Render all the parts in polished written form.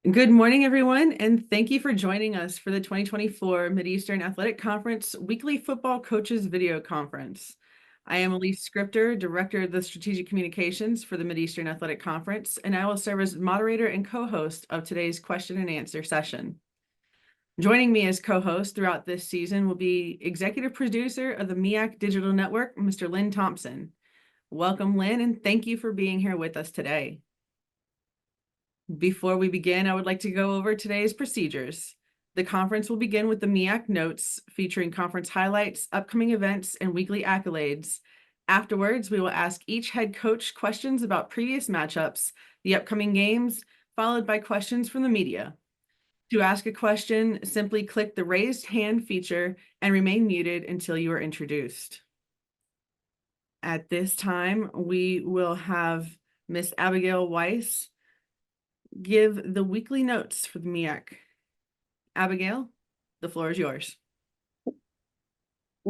Good morning, everyone, and thank you for joining us for the 2024 Mideastern Athletic Conference Weekly Football Coaches Video Conference. I am Elise Scripter, Director of the Strategic Communications for the Mideastern Athletic Conference, and I will serve as moderator and co-host of today's question and answer session. Joining me as co-host throughout this season will be Executive Producer of the MEAC Digital Network, Mr. Lynn Thompson. Welcome, Lynn, and thank you for being here with us today. Before we begin, I would like to go over today's procedures. The conference will begin with the MEAC notes featuring conference highlights, upcoming events, and weekly accolades. Afterwards, we will ask each head coach questions about previous matchups, the upcoming games, followed by questions from the media. To ask a question, simply click the raised hand feature and remain muted until you are introduced. At this time, we will have Miss Abigail Weiss give the weekly notes for the MEAC. Abigail, the floor is yours.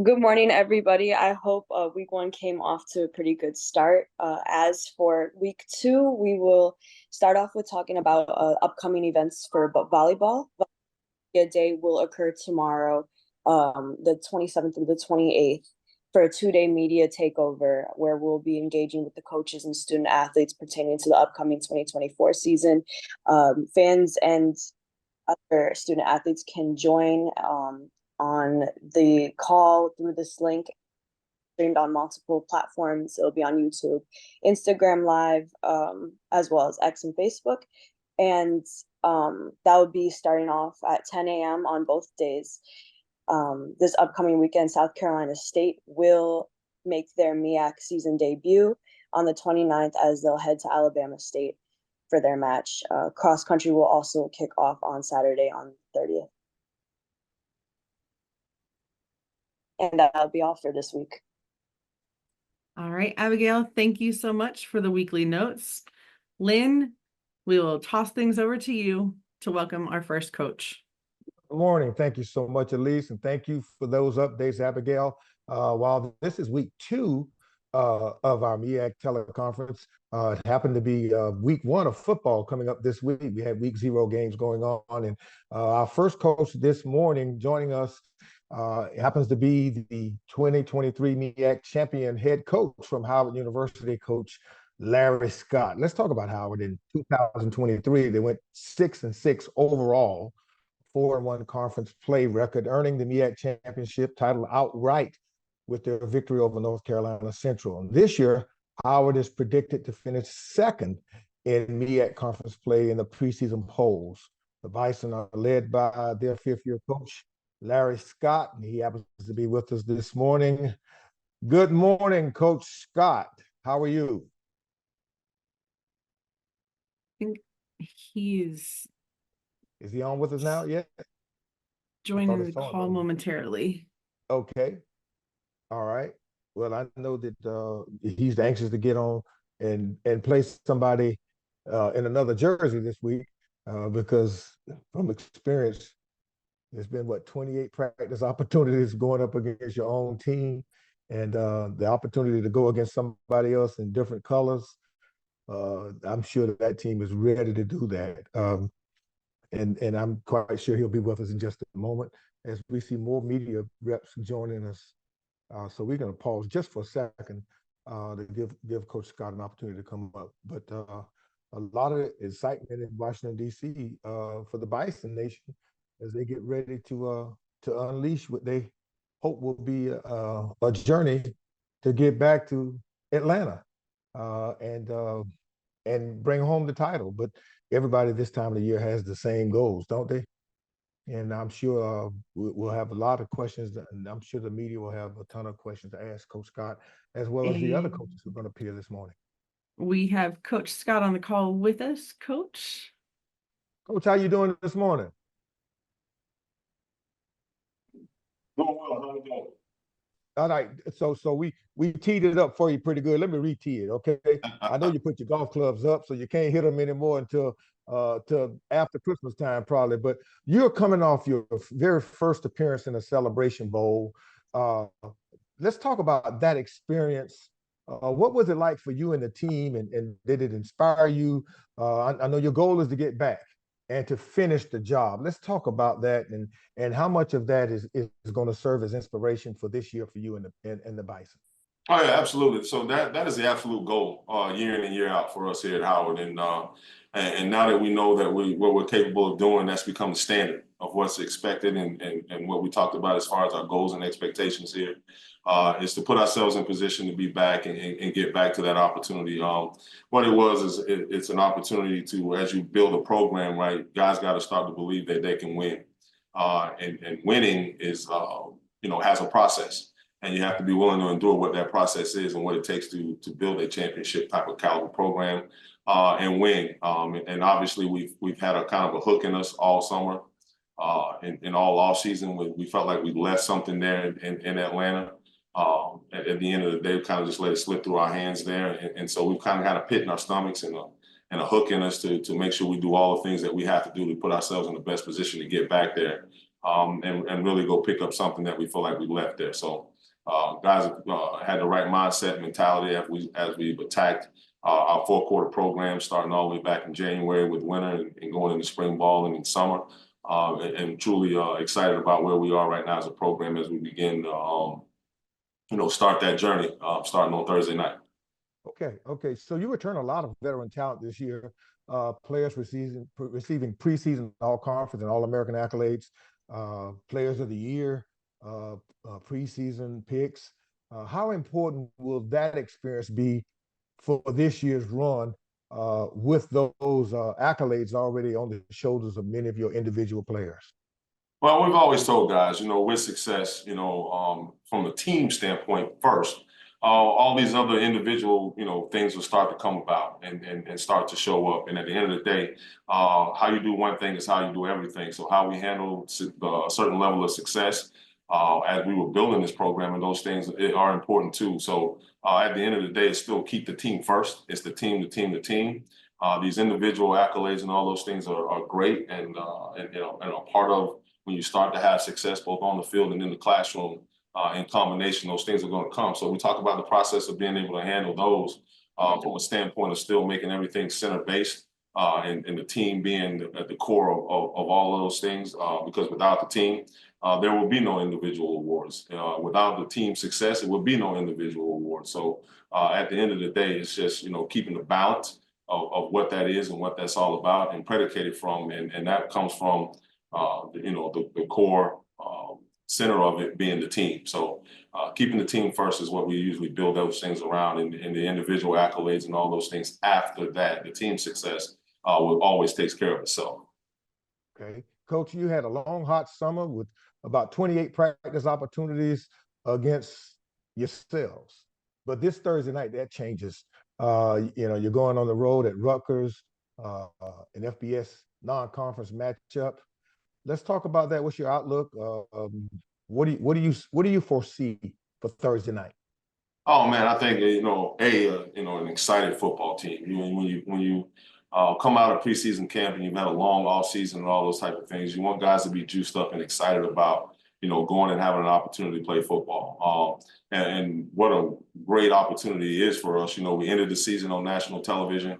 Good morning, everybody. I hope week one came off to a pretty good start. As for week two, we will start off with talking about upcoming events for volleyball. Volleyball Day will occur tomorrow, the 27th through the 28th, for a two-day media takeover where we'll be engaging with the coaches and student athletes pertaining to the upcoming 2024 season. Fans and other student athletes can join on the call through this link, streamed on multiple platforms. It'll be on YouTube, Instagram Live, as well as X and Facebook. And that would be starting off at 10 a.m. on both days. This upcoming weekend, South Carolina State will make their MEAC season debut on the 29th as they'll head to Alabama State for their match. Cross country will also kick off on Saturday on 30th. And that'll be all for this week. All right, Abigail, thank you so much for the weekly notes. Lynn, we will toss things over to you to welcome our first coach. Good morning. Thank you so much, Elise, and thank you for those updates, Abigail. While this is week two of our MEAC teleconference, it happened to be week one of football coming up this week. We had week zero games going on, and our first coach this morning joining us happens to be the 2023 MEAC champion head coach from Howard University, Coach Larry Scott. Let's talk about Howard. In 2023, they went 6-6 overall. 4-1 conference play record, earning the MEAC championship title outright with their victory over North Carolina Central. And this year, Howard is predicted to finish second in MEAC conference play in the preseason polls. The Bison are led by their fifth-year coach, Larry Scott, and he happens to be with us this morning. Good morning, Coach Scott. How are you? I think he's... Is he on with us now yet? Joining the call momentarily. Okay. All right. Well, I know that he's anxious to get on and play somebody in another jersey this week because from experience, there's been, 28 practice opportunities going up against your own team, and the opportunity to go against somebody else in different colors. I'm sure that team is ready to do that. And I'm quite sure he'll be with us in just a moment as we see more media reps joining us. So we're going to pause just for a second to give Coach Scott an opportunity to come up. But a lot of excitement in Washington, D.C. For the Bison Nation as they get ready to unleash what they hope will be a journey to get back to Atlanta and bring home the title. But everybody this time of the year has the same goals, don't they? And I'm sure we'll have a lot of questions, and I'm sure the media will have a ton of questions to ask Coach Scott, as well as the other coaches who are going to appear this morning. We have Coach Scott on the call with us. Coach, how you doing this morning? Doing well. How you doing? All right, so we teed it up for you pretty good. Let me re-tee it, okay? I know you put your golf clubs up, so you can't hit them anymore until after Christmas time, probably. But you're coming off your very first appearance in a Celebration Bowl. Let's talk about that experience. What was it like for you and the team, and did it inspire you? I know your goal is to get back, and to finish the job. Let's talk about that and how much of that is going to serve as inspiration for this year for you and the Bison. Oh yeah, absolutely. So that is the absolute goal, year in and year out for us here at Howard. And now that we know that what we're capable of doing, that's become the standard of what's expected and what we talked about as far as our goals and expectations here, is to put ourselves in position to be back and get back to that opportunity. What it was is it's an opportunity to, as you build a program, right, guys got to start to believe that they can win. And winning is, has a process. And you have to be willing to endure what that process is and what it takes to build a championship type of caliber program and win. And obviously, we've had a kind of a hook in us all summer and all off season. We felt like we left something there in Atlanta. At the end of the day, we kind of just let it slip through our hands there. And so we've kind of got a pit in our stomachs and a hook in us to make sure we do all the things that we have to do to put ourselves in the best position to get back there and really go pick up something that we feel like we left there. So. Guys had the right mindset, mentality as we've attacked our four-quarter program, starting all the way back in January with winter and going into spring ball and in summer, and truly excited about where we are right now as a program as we begin to start that journey starting on Thursday night. Okay. So you return a lot of veteran talent this year, players receiving preseason all-conference and all-American accolades, players of the year. Preseason picks. How important will that experience be for this year's run with those accolades already on the shoulders of many of your individual players? Well, we've always told guys, with success, from a team standpoint first, all these other individual, things will start to come about and start to show up. And at the end of the day, how you do one thing is how you do everything. So how we handle a certain level of success as we were building this program, and those things are important too. So at the end of the day, it's still keep the team first. It's the team. These individual accolades and all those things are great and a part of when you start to have success both on the field and in the classroom. In combination, those things are going to come. So we talk about the process of being able to handle those from a standpoint of still making everything center-based and the team being at the core of all of those things, because without the team, there will be no individual awards. Without the team success, it will be no individual awards. So at the end of the day, it's just, keeping the balance of what that is and what that's all about and predicated from. And that comes from, the core center of it being the team. So keeping the team first is what we usually build those things around, and the individual accolades and all those things after that. The team success will always takes care of itself. Okay. Coach, you had a long, hot summer with about 28 practice opportunities against yourselves. But this Thursday night, that changes. You're going on the road at Rutgers, an FBS non-conference matchup. Let's talk about that. What's your outlook? What do you foresee for Thursday night? Oh man, I think an excited football team. When you come out of preseason camp and you've had a long off season and all those type of things, you want guys to be juiced up and excited about going and having an opportunity to play football. And what a great opportunity it is for us. We ended the season on national television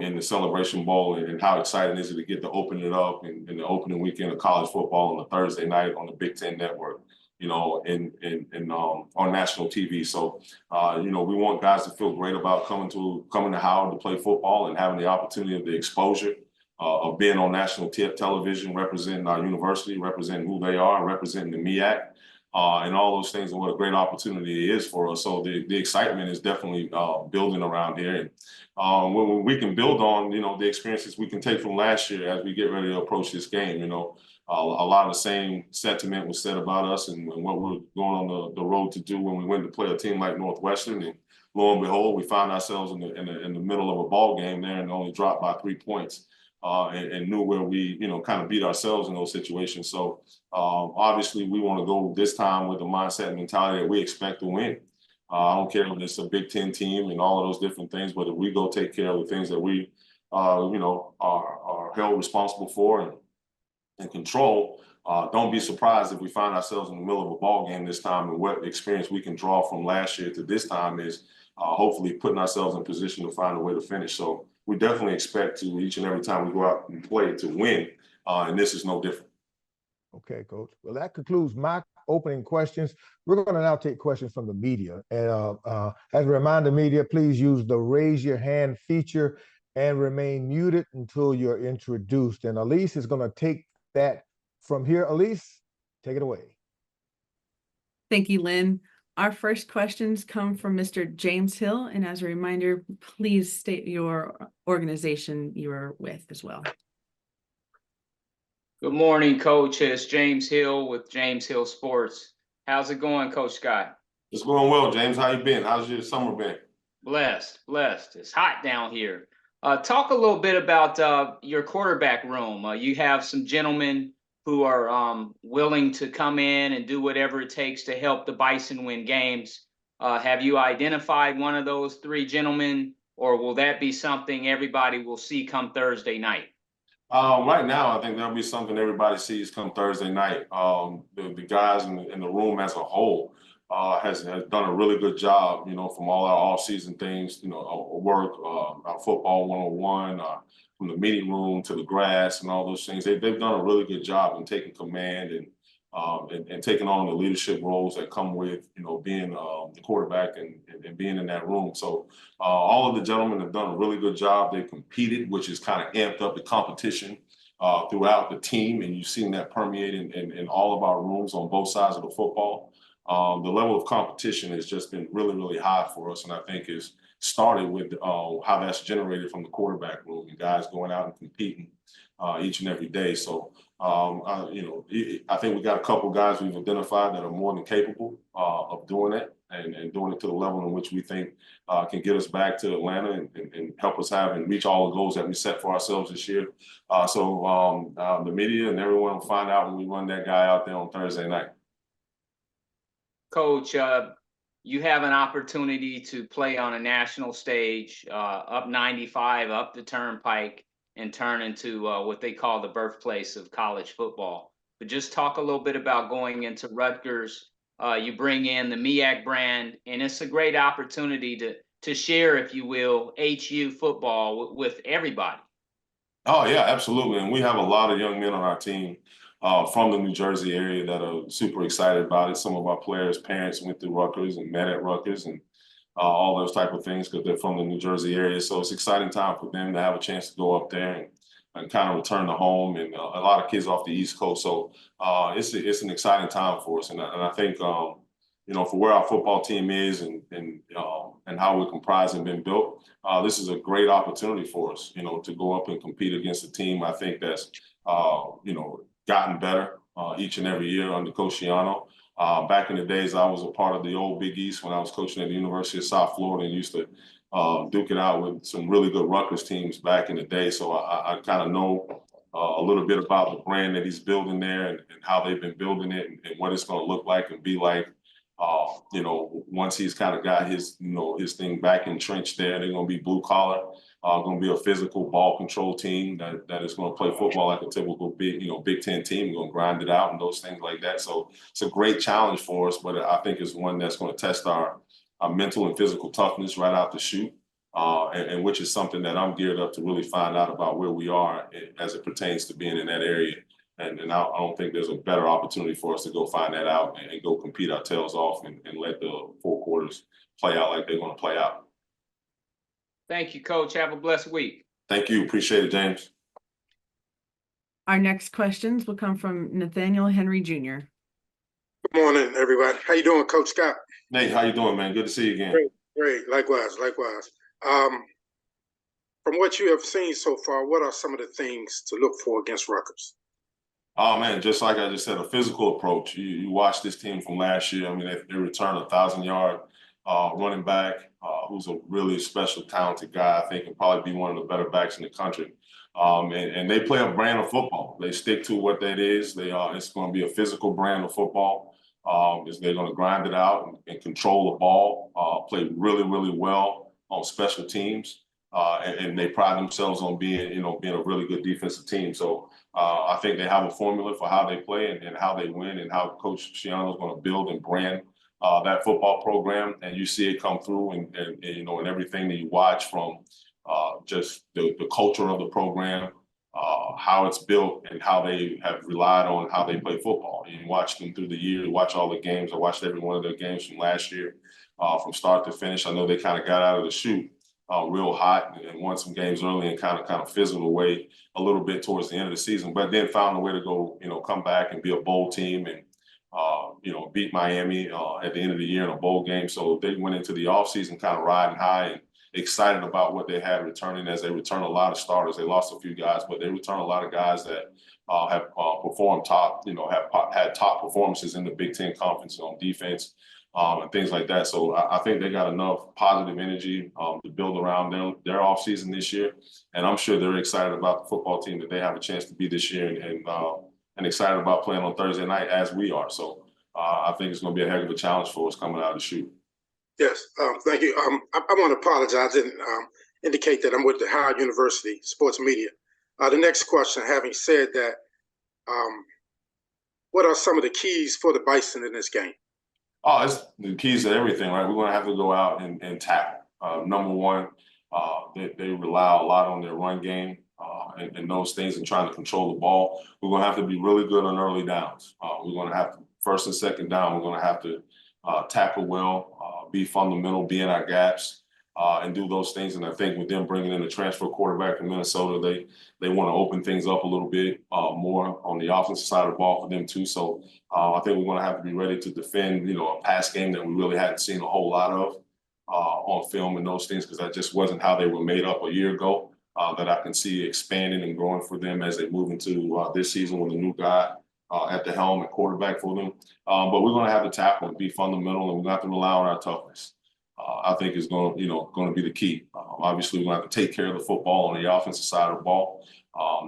in the Celebration Bowl, and how exciting is it to get to open it up in the opening weekend of college football on a Thursday night on the Big Ten Network, on national TV. So, we want guys to feel great about coming to Howard to play football and having the opportunity of the exposure of being on national television, representing our university, representing who they are, representing the MEAC, and all those things, and what a great opportunity it is for us. So the excitement is definitely building around here. And when we can build on, the experiences we can take from last year as we get ready to approach this game, a lot of the same sentiment was said about us and what we're going on the road to do when we went to play a team like Northwestern. And lo and behold, we found ourselves in the middle of a ball game there and only dropped by 3 points. And knew where we, kind of beat ourselves in those situations. So obviously we want to go this time with the mindset and mentality that we expect to win. I don't care if it's a Big Ten team and all of those different things, but if we go take care of the things that we, are held responsible for and control, don't be surprised if we find ourselves in the middle of a ball game this time, and what experience we can draw from last year to this time is hopefully putting ourselves in position to find a way to finish. So we definitely expect to each and every time we go out and play to win. And this is no different. Okay, Coach. Well, that concludes my opening questions. We're going to now take questions from the media. And as a reminder, media, please use the raise your hand feature and remain muted until you're introduced. And Elise is going to take that from here. Elise, take it away. Thank you, Lynn. Our first questions come from Mr. James Hill. And as a reminder, please state your organization you're with as well. Good morning, Coach. It's James Hill with James Hill Sports. How's it going, Coach Scott? It's going well, James. How you been? How's your summer been? Blessed. It's hot down here. Talk a little bit about your quarterback room. You have some gentlemen who are willing to come in and do whatever it takes to help the Bison win games. Have you identified one of those three gentlemen, or will that be something everybody will see come Thursday night? Right now, I think there'll be something everybody sees come Thursday night. The guys in the room as a whole has done a really good job, you know, from all our off-season things, you know, work, our football 101, from the meeting room to the grass and all those things. They've done a really good job in taking command and taking on the leadership roles that come with, you know, being the quarterback and being in that room. So all of the gentlemen have done a really good job. They've competed, which has kind of amped up the competition throughout the team. And you've seen that permeate in all of our rooms on both sides of the football. The level of competition has just been really, really high for us. And I think is started with how that's generated from the quarterback room and guys going out and competing each and every day. So, you know, I think we got a couple guys we've identified that are more than capable of doing it and doing it to the level in which we think can get us back to Atlanta and help us have and reach all the goals that we set for ourselves this year. So the media and everyone will find out when we run that guy out there on Thursday night. Coach, you have an opportunity to play on a national stage, up 95, up the Turnpike, and turn into what they call the birthplace of college football. But just talk a little bit about going into Rutgers. You bring in the MEAC brand, and it's a great opportunity to share, if you will, HU football with everybody. Oh, yeah, absolutely. And we have a lot of young men on our team from the New Jersey area that are super excited about it. Some of our players' parents went through Rutgers and met at Rutgers and all those type of things because they're from the New Jersey area. So it's an exciting time for them to have a chance to go up there and kind of return to home, and a lot of kids off the East Coast. So it's an exciting time for us. And I think, you know, for where our football team is and how we're comprised and been built, this is a great opportunity for us, you know, to go up and compete against a team I think that's, you know, gotten better each and every year under Coach Schiano. Back in the days, I was a part of the old Big East when I was coaching at the University of South Florida and used to duke it out with some really good Rutgers teams back in the day. So I kind of know a little bit about the brand that he's building there and how they've been building it and what it's going to look like and be like. You know, once he's kind of got his, you know, his thing back entrenched there, they're going to be blue collar, going to be a physical ball control team that is going to play football like a typical Big Ten team, going to grind it out and those things like that. So it's a great challenge for us, but I think it's one that's going to test our mental and physical toughness right out the chute, and which is something that I'm geared up to really find out about where we are as it pertains to being in that area. And I don't think there's a better opportunity for us to go find that out and go compete our tails off and let the 4 quarters play out like they're going to play out. Thank you, Coach. Have a blessed week. Thank you. Appreciate it, James. Our next questions will come from Nathaniel Henry Jr. Good morning, everybody. How you doing, Coach Scott? Nate, how you doing, man? Good to see you again. Great. Likewise. From what you have seen so far, what are some of the things to look for against Rutgers? Oh, man, just like I just said, a physical approach. You watch this team from last year. I mean, they returned a 1,000-yard running back who's a really special, talented guy. I think can probably be one of the better backs in the country. And they play a brand of football. They stick to what that is. It's going to be a physical brand of football. They're going to grind it out and control the ball, play really, really well on special teams. And they pride themselves on being a really good defensive team. So I think they have a formula for how they play and how they win and how Coach Schiano is going to build and brand that football program. And you see it come through and you know, in everything that you watch from just the culture of the program, how it's built, and how they have relied on how they play football. You watch them through the year, watch all the games. I watched every one of their games from last year, from start to finish. I know they kind of got out of the chute real hot and won some games early and kind of fizzled away a little bit towards the end of the season, but then found a way to go, come back and be a bowl team and, beat Miami at the end of the year in a bowl game. So they went into the offseason kind of riding high and excited about what they had returning, as they return a lot of starters. They lost a few guys, but they return a lot of guys that have performed top, have had top performances in the Big Ten Conference on defense and things like that. So I think they got enough positive energy to build around their offseason this year. And I'm sure they're excited about the football team that they have a chance to be this year, and excited about playing on Thursday night as we are. So I think it's going to be a heck of a challenge for us coming out of the chute. Yes, thank you. I want to apologize. I didn't indicate that I'm with the Howard University Sports Media. The next question, having said that, what are some of the keys for the Bison in this game? Oh, it's the keys to everything, right? We're going to have to go out and tackle. Number one, they rely a lot on their run game and those things, and trying to control the ball. We're going to have to be really good on early downs. We're going to have to, first and second down, we're going to have to tackle well, be fundamental, be in our gaps, and do those things. And I think with them bringing in a transfer quarterback from Minnesota, they want to open things up a little bit more on the offensive side of the ball for them too. So I think we're going to have to be ready to defend, a pass game that we really hadn't seen a whole lot of on film and those things, because that just wasn't how they were made up a year ago. That I can see expanding and growing for them as they move into this season with a new guy at the helm at quarterback for them. But we're going to have to tackle and be fundamental, and we're going to have to rely on our toughness. I think is going to be the key. Obviously, we're going to have to take care of the football on the offensive side of the ball.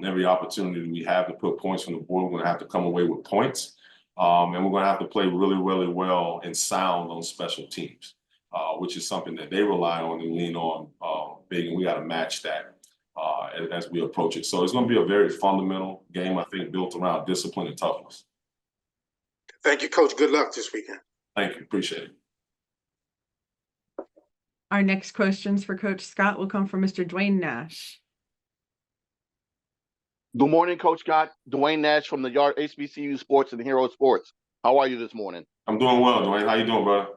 Every opportunity we have to put points on the board, we're going to have to come away with points. And we're going to have to play really, really well and sound on special teams, which is something that they rely on and lean on big, and we got to match that as we approach it. So it's going to be a very fundamental game, I think, built around discipline and toughness. Thank you, Coach. Good luck this weekend. Thank you. Appreciate it. Our next questions for Coach Scott will come from Mr. Dwayne Nash. Good morning, Coach Scott. Dwayne Nash from the Yard HBCU Sports and Hero Sports. How are you this morning? I'm doing well, Dwayne. How you doing, brother?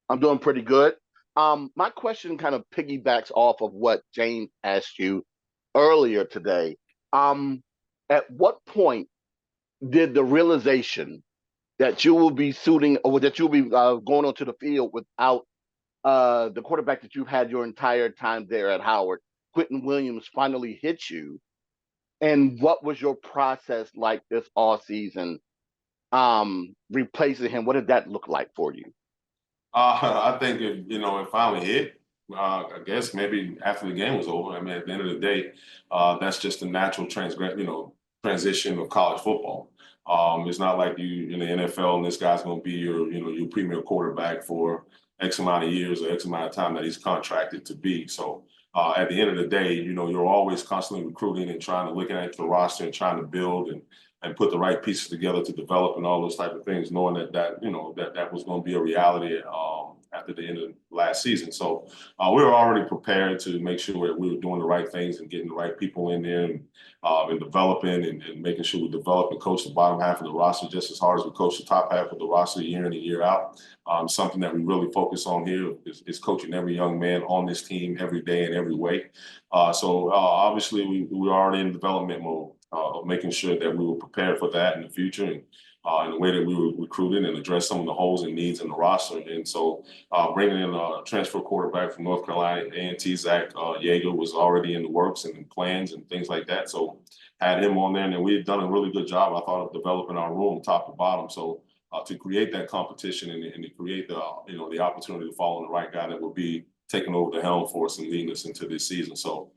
I'm doing pretty good. My question kind of piggybacks off of what James asked you earlier today. At what point did the realization that you will be suiting, or that you'll be going onto the field without the quarterback that you've had your entire time there at Howard, Quentin Williams, finally hit you? And what was your process like this all season, replacing him? What did that look like for you? I think it finally hit. I guess maybe after the game was over. I mean, at the end of the day, that's just a natural transition of college football. It's not like you in the NFL and this guy's going to be your premier quarterback for X amount of years or X amount of time that he's contracted to be. So at the end of the day, you're always constantly recruiting and trying to look at the roster and trying to build and put the right pieces together to develop and all those type of things, knowing that was going to be a reality after the end of last season. So we were already prepared to make sure that we were doing the right things and getting the right people in there and developing and making sure we develop and coach the bottom half of the roster just as hard as we coach the top half of the roster year in and year out. Something that we really focus on here is coaching every young man on this team every day in every way. So obviously we were already in development mode of making sure that we were prepared for that in the future and in the way that we were recruiting and address some of the holes and needs in the roster. And so bringing in a transfer quarterback from North Carolina A&T, Zach Yeager, was already in the works and in plans and things like that. So had him on there, and we had done a really good job, I thought, of developing our room top to bottom. So to create that competition and to create the opportunity to follow the right guy that would be taking over the helm for us and leading us into this season. So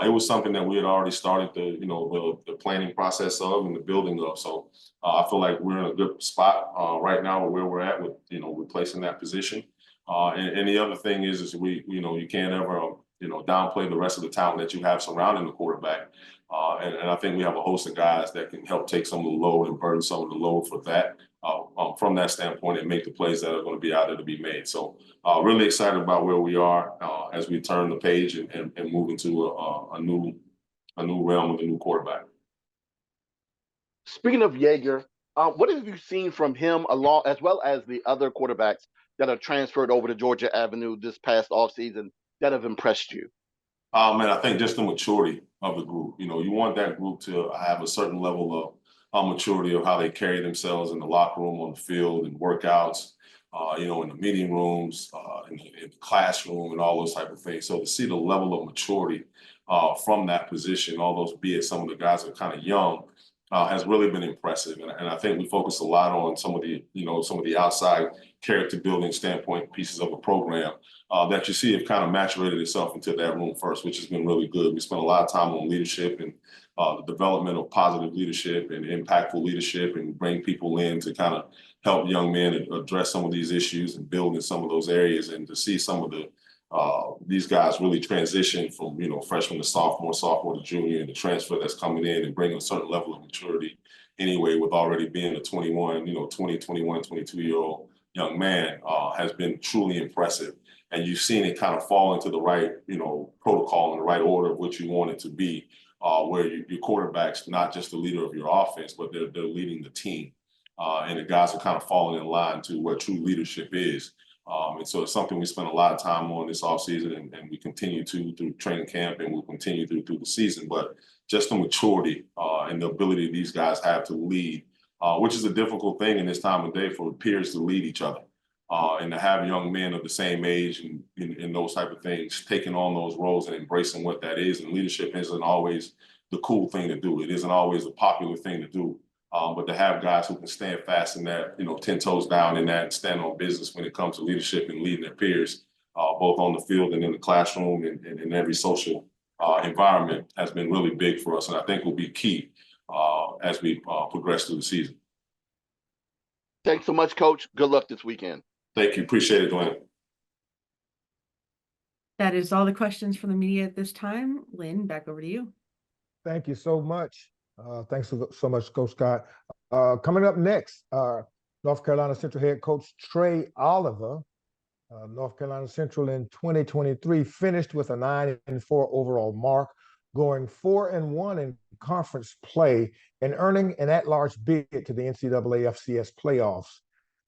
it was something that we had already started the planning process of and the building of. So I feel like we're in a good spot right now where we're at with replacing that position. And the other thing is we you can't ever downplay the rest of the talent that you have surrounding the quarterback. And I think we have a host of guys that can help take some of the load and burden some of the load for that from that standpoint and make the plays that are going to be out there to be made. So really excited about where we are as we turn the page and move into a new realm with a new quarterback. Speaking of Yeager, what have you seen from him along as well as the other quarterbacks that are transferred over to Georgia Avenue this past offseason that have impressed you? Man, I think just the maturity of the group. You want that group to have a certain level of maturity of how they carry themselves in the locker room, on the field, and workouts, in the meeting rooms, in the classroom, and all those type of things. So to see the level of maturity from that position, all those, be it some of the guys that are kind of young, has really been impressive. And I think we focus a lot on some of the outside character building standpoint pieces of a program that you see have kind of maturated itself into that room first, which has been really good. We spent a lot of time on leadership and the development of positive leadership and impactful leadership, and bring people in to kind of help young men address some of these issues and build in some of those areas. And to see some of these guys really transition from, freshman to sophomore to junior, and the transfer that's coming in and bringing a certain level of maturity anyway, with already being a 22-year-old young man, has been truly impressive. And you've seen it kind of fall into the right, protocol and the right order of what you want it to be, where your quarterback's not just the leader of your offense, but they're leading the team. And the guys are kind of falling in line to what true leadership is. And so it's something we spent a lot of time on this offseason, and we continue to through training camp, and we'll continue through the season. But just the maturity and the ability these guys have to lead, which is a difficult thing in this time of day for peers to lead each other. And to have young men of the same age and those type of things taking on those roles and embracing what that is. And leadership isn't always the cool thing to do. It isn't always the popular thing to do. But to have guys who can stand fast in that, 10 toes down in that, and stand on business when it comes to leadership and leading their peers, both on the field and in the classroom and in every social environment, has been really big for us. And I think will be key as we progress through the season. Thanks so much, Coach. Good luck this weekend. Thank you. Appreciate it, Glenn. That is all the questions from the media at this time. Lynn, back over to you. Thank you so much. Thanks so much, Coach Scott. Coming up next, North Carolina Central head coach Trey Oliver. North Carolina Central in 2023 finished with a 9-4 overall mark, going 4-1 in conference play and earning an at-large bid to the NCAA FCS playoffs.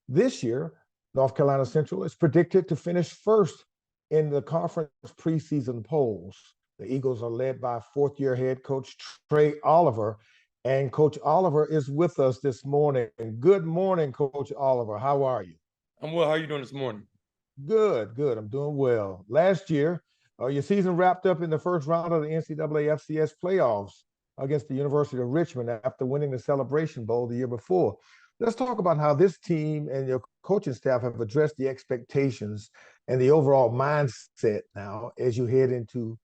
This year, North Carolina Central is predicted to finish first in the conference preseason polls. The Eagles are led by fourth-year head coach Trey Oliver, and Coach Oliver is with us this morning. Good morning, Coach Oliver. How are you? I'm well. How are you doing this morning? Good. I'm doing well. Last year, your season wrapped up in the first round of the NCAA FCS playoffs against the University of Richmond after winning the Celebration Bowl the year before. Let's talk about how this team and your coaching staff have addressed the expectations and the overall mindset now as you head into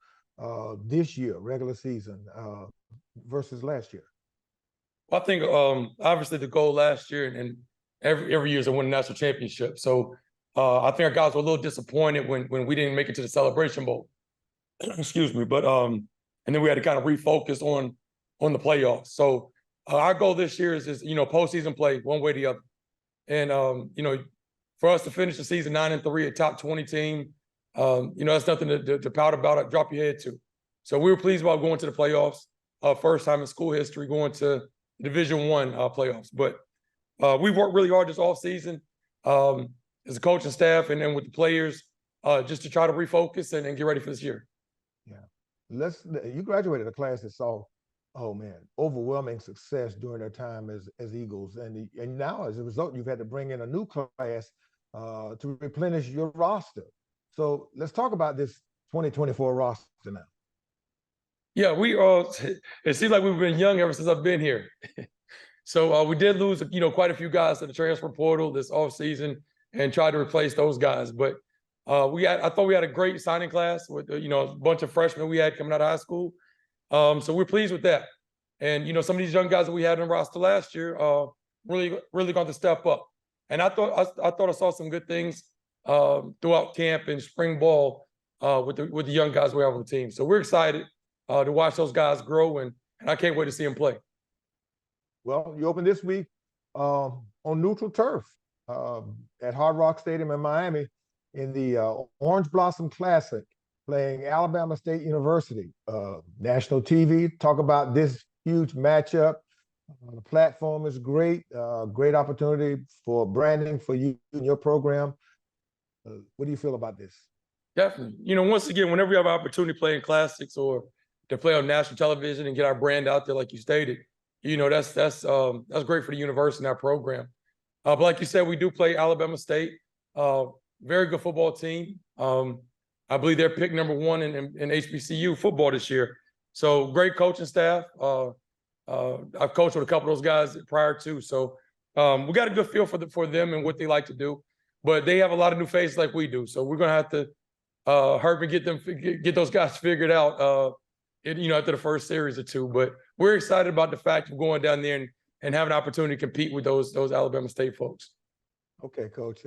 this year, regular season, versus last year. Well, I think obviously the goal last year and every year is to win a national championship. So I think our guys were a little disappointed when we didn't make it to the Celebration Bowl. Excuse me, but and then we had to kind of refocus on the playoffs. So our goal this year is postseason play one way or the other, and for us to finish the season 9-3, a top 20 team, that's nothing to pout about, drop your head to. So we were pleased about going to the playoffs, first time in school history going to Division I playoffs. But we worked really hard this offseason as a coaching staff and then with the players just to try to refocus and get ready for this year. Yeah, you graduated a class that saw, overwhelming success during their time as Eagles, and now as a result, you've had to bring in a new class to replenish your roster. So let's talk about this 2024 roster now. Yeah, it seems like we've been young ever since I've been here. So we did lose, quite a few guys to the transfer portal this offseason and tried to replace those guys. But I thought we had a great signing class with, a bunch of freshmen we had coming out of high school. So we're pleased with that. And, some of these young guys that we had in the roster last year really got to step up. And I thought I saw some good things throughout camp and spring ball with the young guys we have on the team. So we're excited to watch those guys grow, and I can't wait to see them play. Well, you open this week on neutral turf at Hard Rock Stadium in Miami in the Orange Blossom Classic, playing Alabama State University. National TV, talk about this huge matchup. The platform is great, great opportunity for branding for you and your program. What do you feel about this? Definitely. You know, once again, whenever we have an opportunity to play in classics or to play on national television and get our brand out there, like you stated, you know, that's great for the university and our program. But like you said, we do play Alabama State, very good football team. I believe they're picked number 1 in HBCU football this year. So great coaching staff. I've coached with a couple of those guys prior to, so we got a good feel for them and what they like to do. But they have a lot of new faces like we do, so we're gonna have to hurry and get those guys figured out. After the first series or two. But we're excited about the fact of going down there and having an opportunity to compete with those Alabama State folks. Okay, Coach.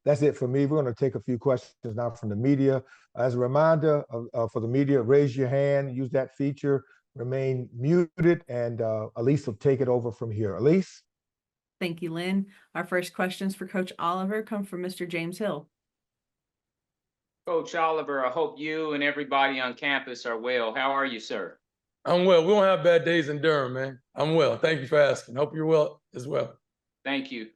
That's it for me. We're going to take a few questions now from the media. As a reminder for the media, raise your hand, use that feature, remain muted, and Elise will take it over from here. Elise? Thank you, Lynn. Our first questions for Coach Oliver come from Mr. James Hill. Coach Oliver, I hope you and everybody on campus are well. How are you, sir? I'm well. We don't have bad days in Durham, man. I'm well. Thank you for asking. Hope you're well as well. Thank you.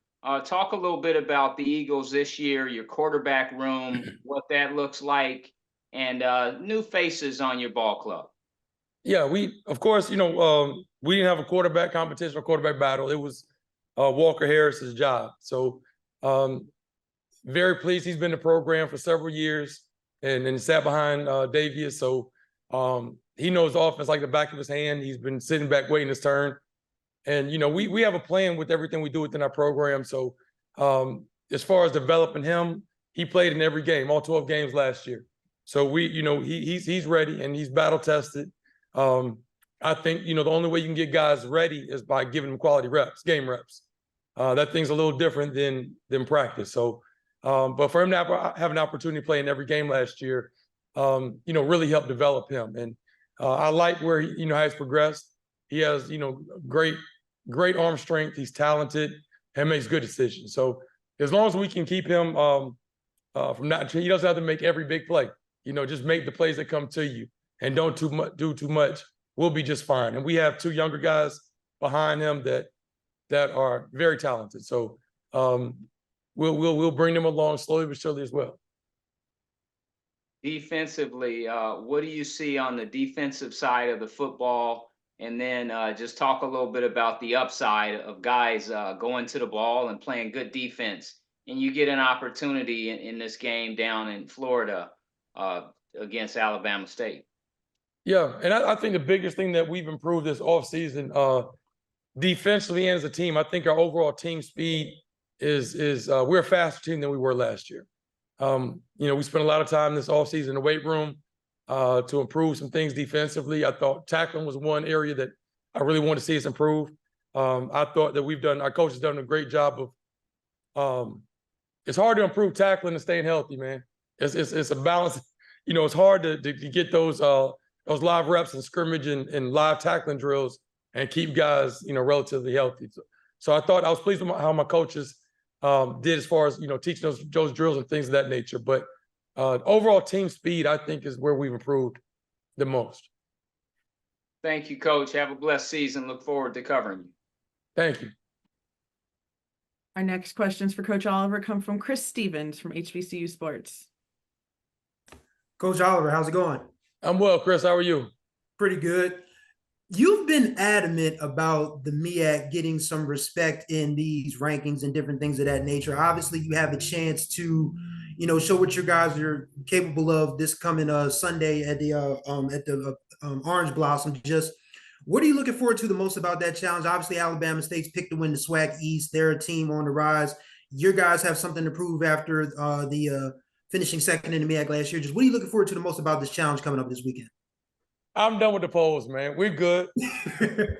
Talk a little bit about the Eagles this year, your quarterback room, what that looks like, and new faces on your ball club. Yeah, of course, we didn't have a quarterback competition or quarterback battle. It was Walker Harris's job. So very pleased. He's been in the program for several years and sat behind Davius. So he knows the offense like the back of his hand. He's been sitting back waiting his turn. And, we have a plan with everything we do within our program. So as far as developing him, he played in every game, all 12 games last year. So he's ready and he's battle tested. I think, the only way you can get guys ready is by giving them quality reps, game reps. That thing's a little different than practice. So, but for him to have an opportunity to play in every game last year, really helped develop him. And I like where how he's progressed. He has, great arm strength. He's talented and makes good decisions. So as long as we can keep him from he doesn't have to make every big play. Just make the plays that come to you and don't do too much. We'll be just fine. And we have 2 younger guys behind him that are very talented. So we'll bring them along slowly but surely as well. Defensively, what do you see on the defensive side of the football? And then just talk a little bit about the upside of guys going to the ball and playing good defense. And you get an opportunity in this game down in Florida against Alabama State. Yeah, and I think the biggest thing that we've improved this offseason, defensively and as a team, I think our overall team speed is we're a faster team than we were last year. We spent a lot of time this offseason in the weight room to improve some things defensively. I thought tackling was one area that I really want to see us improve. I thought that our coach has done a great job of. It's hard to improve tackling and staying healthy, man. It's a balance. It's hard to get those live reps and scrimmage and live tackling drills and keep guys, relatively healthy. So I thought I was pleased with how my coaches did as far as, teaching those drills and things of that nature. But overall team speed, I think, is where we've improved the most. Thank you, Coach. Have a blessed season. Look forward to covering you. Thank you. Our next questions for Coach Oliver come from Chris Stevens from HBCU Sports. Coach Oliver, how's it going? I'm well, Chris. How are you? Pretty good. You've been adamant about the MEAC getting some respect in these rankings and different things of that nature. Obviously, you have a chance to, show what your guys are capable of this coming Sunday at the Orange Blossom. Just what are you looking forward to the most about that challenge? Obviously, Alabama State's picked to win the SWAC East. They're a team on the rise. Your guys have something to prove after the finishing second in the MEAC last year. Just what are you looking forward to the most about this challenge coming up this weekend? I'm done with the polls, man. We're good.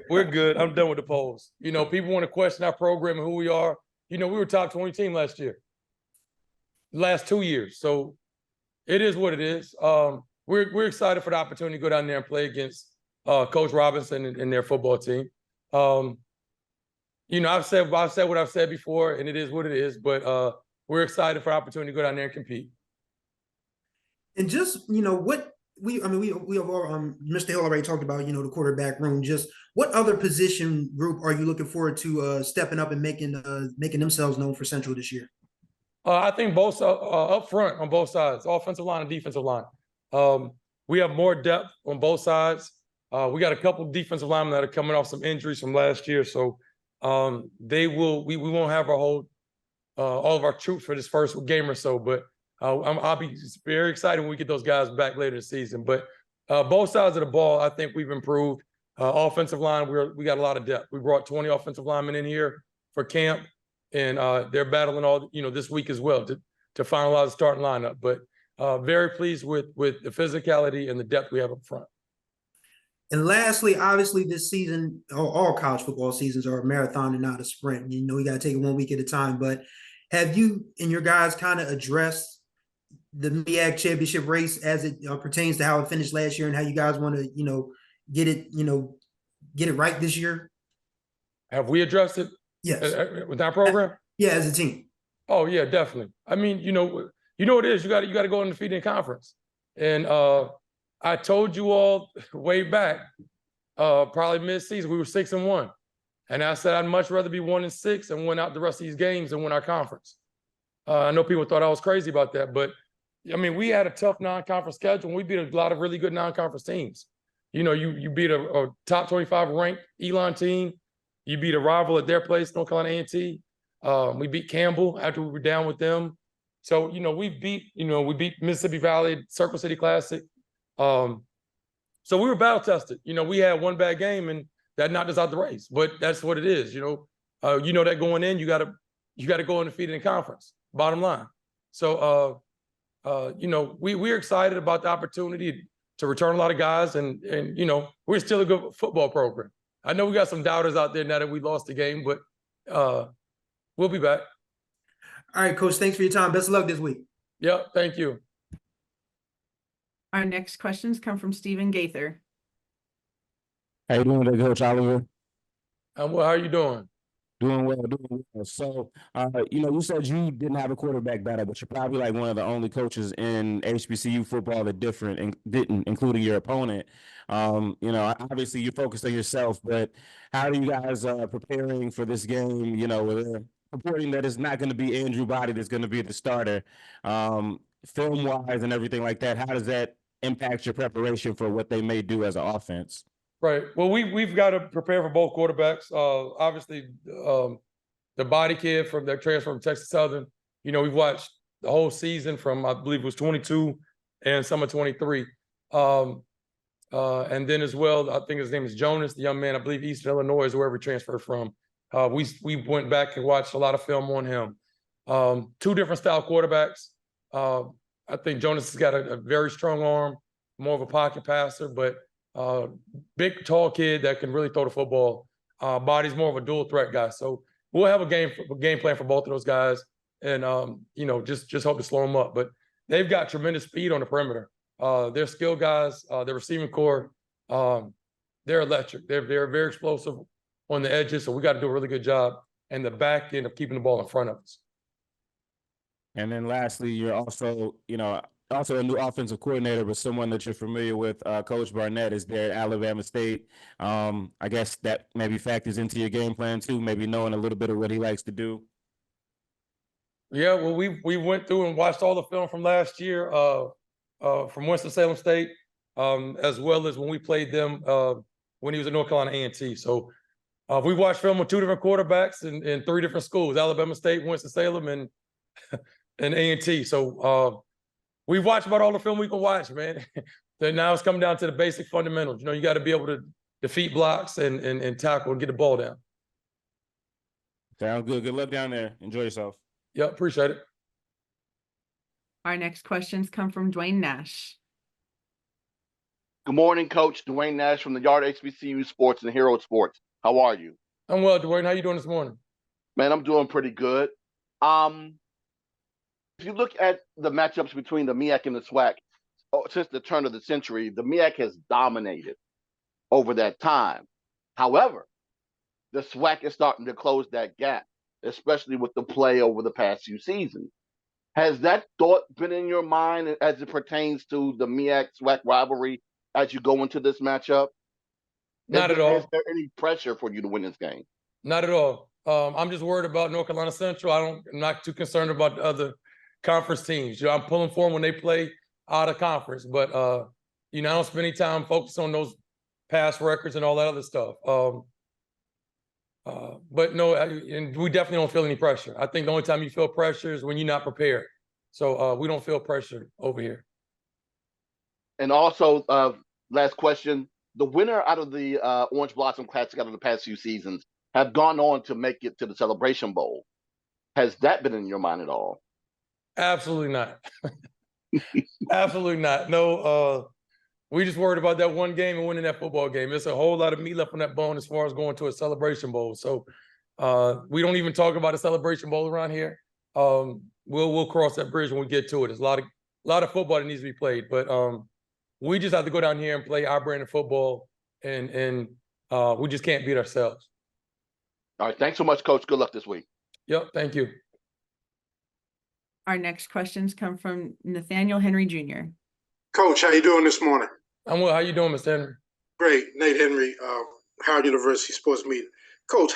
We're good. I'm done with the polls. People want to question our program and who we are. We were top 20 team last year. Last 2 years. So It is what it is. We're excited for the opportunity to go down there and play against Coach Robinson and their football team. I've said what I've said before, and it is what it is. But we're excited for the opportunity to go down there and compete. And just what we have all Mr. Hill already talked about the quarterback room. Just what other position group are you looking forward to stepping up and making themselves known for Central this year? I think both up front on both sides, offensive line and defensive line. We have more depth on both sides. We got a couple defensive linemen that are coming off some injuries from last year, so we won't have all of our troops for this first game or so. But I'll be very excited when we get those guys back later this season. But both sides of the ball, I think we've improved. Offensive line, we got a lot of depth. We brought 20 offensive linemen in here for camp. And they're battling all this week as well to finalize the starting lineup. But very pleased with the physicality and the depth we have up front. And lastly, obviously this season, all college football seasons are a marathon and not a sprint. You got to take it 1 week at a time. But have you and your guys kind of addressed the MEAC championship race as it pertains to how it finished last year and how you guys want to, get it right this year? Have we addressed it? Yes. With our program? Yeah, as a team. Oh yeah, definitely. I mean, what it is. You got to go undefeated in conference. And I told you all way back, probably mid-season, we were 6-1, and I said I'd much rather be 1-6 and win out the rest of these games and win our conference. I know people thought I was crazy about that, but I mean, we had a tough non-conference schedule, and we beat a lot of really good non-conference teams. You beat a top 25 ranked Elon team. You beat a rival at their place, North Carolina A&T. We beat Campbell after we were down with them. So, we beat Mississippi Valley, Circle City Classic. So we were battle tested. We had one bad game and that knocked us out the race, but that's what it is. That going in, you gotta go undefeated in conference, bottom line. So, we're excited about the opportunity to return a lot of guys and we're still a good football program. I know we got some doubters out there now that we lost the game, but we'll be back. All right, Coach, thanks for your time. Best of luck this week. Yep, thank you. Our next questions come from Stephen Gaither. How you doing today, Coach Oliver? Well, how are you doing? Doing well, doing well. So, you said you didn't have a quarterback battle, but you're probably like one of the only coaches in HBCU football that didn't, including your opponent. Obviously you're focused on yourself, but how are you guys preparing for this game? With reporting that it's not going to be Andrew Body that's going to be the starter, film-wise and everything like that. How does that impact your preparation for what they may do as an offense? Right. Well, we've got to prepare for both quarterbacks. Obviously, the Body kid from that transfer from Texas Southern. We've watched the whole season from, I believe it was 22 and some of 23. And then as well, I think his name is Jonas, the young man, I believe Eastern Illinois is wherever he transferred from. We went back and watched a lot of film on him. Two different style quarterbacks. I think Jonas has got a very strong arm, more of a pocket passer, but big, tall kid that can really throw the football. Body's more of a dual threat guy. So we'll have a game plan for both of those guys, and just hope to slow them up. But they've got tremendous speed on the perimeter. They're skill guys. Their receiving core, they're electric. They're very explosive on the edges. So we got to do a really good job in the back end of keeping the ball in front of us. And then lastly, you're also a new offensive coordinator, but someone that you're familiar with. Coach Barnett is there at Alabama State. I guess that maybe factors into your game plan too, maybe knowing a little bit of what he likes to do. Yeah, well, we went through and watched all the film from last year from Winston-Salem State, as well as when we played them when he was at North Carolina A&T. So we watched film with two different quarterbacks in three different schools: Alabama State, Winston-Salem, and A&T. So we've watched about all the film we can watch, man. Then now it's coming down to the basic fundamentals. You got to be able to defeat blocks and tackle and get the ball down. Sounds good. Good luck down there. Enjoy yourself. Yeah, appreciate it. Our next questions come from Dwayne Nash. Good morning, Coach. Dwayne Nash from the Yard HBCU Sports and Hero Sports. How are you? I'm well, Dwayne. How you doing this morning? Man, I'm doing pretty good. you look at the matchups between the MEAC and the SWAC, since the turn of the century, the MEAC has dominated over that time. However, the SWAC is starting to close that gap, especially with the play over the past few seasons. Has that thought been in your mind as it pertains to the MEAC SWAC rivalry as you go into this matchup? Not at all. Is there any pressure for you to win this game? Not at all. I'm just worried about North Carolina Central. I'm not too concerned about the other conference teams. I'm pulling for them when they play out of conference, but I don't spend any time focused on those past records and all that other stuff. But no, and we definitely don't feel any pressure. I think the only time you feel pressure is when you're not prepared. So we don't feel pressure over here. And also, last question, the winner out of the Orange Blossom Classic out of the past few seasons have gone on to make it to the Celebration Bowl. Has that been in your mind at all? Absolutely not. Absolutely not. No, we just worried about that one game and winning that football game. There's a whole lot of meat left on that bone as far as going to a Celebration Bowl. So we don't even talk about a Celebration Bowl around here. We'll cross that bridge when we get to it. There's a lot of football that needs to be played, but we just have to go down here and play our brand of football, and we just can't beat ourselves. All right. Thanks so much, Coach. Good luck this week. Yep. Thank you. Our next questions come from Nathaniel Henry Jr. Coach, how you doing this morning? I'm well. How you doing, Mr. Henry? Great. Nate Henry, Howard University Sports Media. Coach,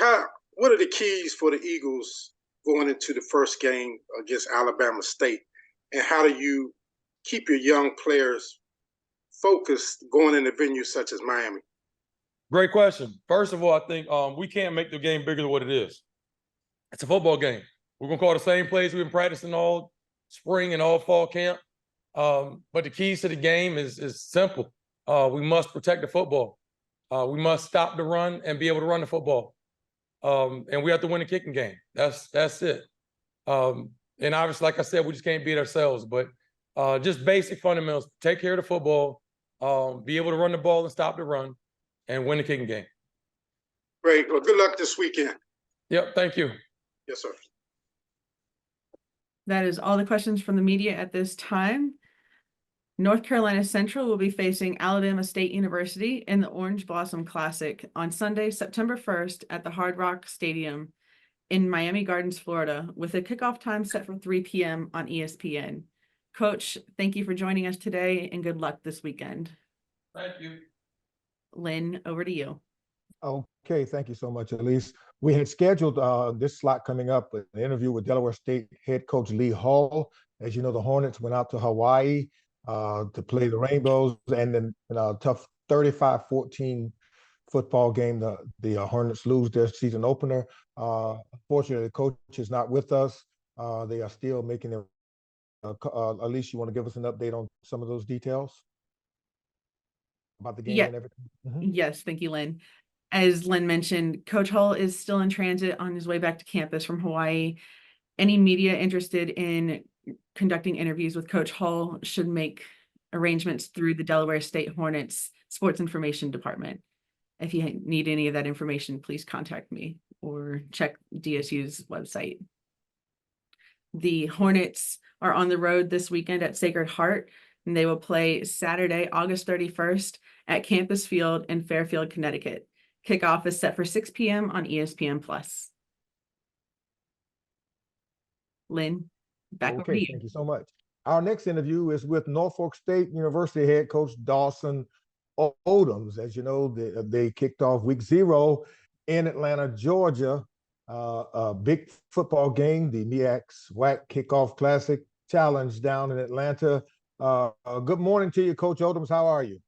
what are the keys for the Eagles going into the first game against Alabama State? And how do you keep your young players focused going into venues such as Miami? Great question. First of all, I think we can't make the game bigger than what it is. It's a football game. We're going to call the same plays we've been practicing all spring and all fall camp. But the keys to the game is simple. We must protect the football. We must stop the run and be able to run the football. And we have to win the kicking game. That's it. And obviously, like I said, we just can't beat ourselves. But just basic fundamentals: take care of the football, be able to run the ball and stop the run, and win the kicking game. Great. Well, good luck this weekend. Yep. Thank you. Yes, sir. That is all the questions from the media at this time. North Carolina Central will be facing Alabama State University in the Orange Blossom Classic on Sunday, September 1st at the Hard Rock Stadium in Miami Gardens, Florida, with a kickoff time set for 3 p.m. on ESPN. Coach, thank you for joining us today and good luck this weekend. Thank you. Lynn, over to you. Okay, thank you so much, Elise. We had scheduled this slot coming up, an interview with Delaware State head coach Lee Hall. As you know, the Hornets went out to Hawaii to play the Rainbows, and then in a tough 35-14 football game, the Hornets lose their season opener. Unfortunately, the coach is not with us. They are still making it. Elise, you want to give us an update on some of those details about the game and everything? Mm-hmm. Yes, thank you, Lynn. As Lynn mentioned, Coach Hull is still in transit on his way back to campus from Hawaii. Any media interested in conducting interviews with Coach Hull should make arrangements through the Delaware State Hornets Sports Information Department. If you need any of that information, please contact me or check DSU's website. The Hornets are on the road this weekend at Sacred Heart, and they will play Saturday, August 31st at Campus Field in Fairfield, Connecticut. Kickoff is set for 6 p.m. on ESPN+. Lynn, back over to you. Thank you so much. Our next interview is with Norfolk State University head coach Dawson Odoms. As you know, they kicked off week 0 in Atlanta, Georgia. A big football game, the MEAC SWAC Kickoff Classic Challenge down in Atlanta. Good morning to you, Coach Odoms. How are you?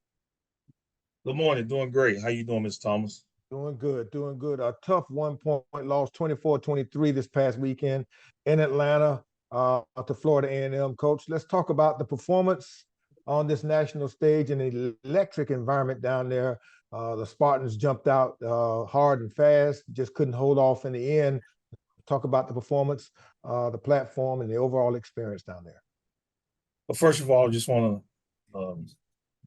Good morning. Doing great. How you doing, Ms. Thomas? Doing good, doing good. A tough 1-point loss, 24-23 this past weekend in Atlanta to Florida A&M. Coach, let's talk about the performance on this national stage in an electric environment down there. The Spartans jumped out hard and fast, just couldn't hold off in the end. Talk about the performance, the platform, and the overall experience down there. Well, first of all, I just want to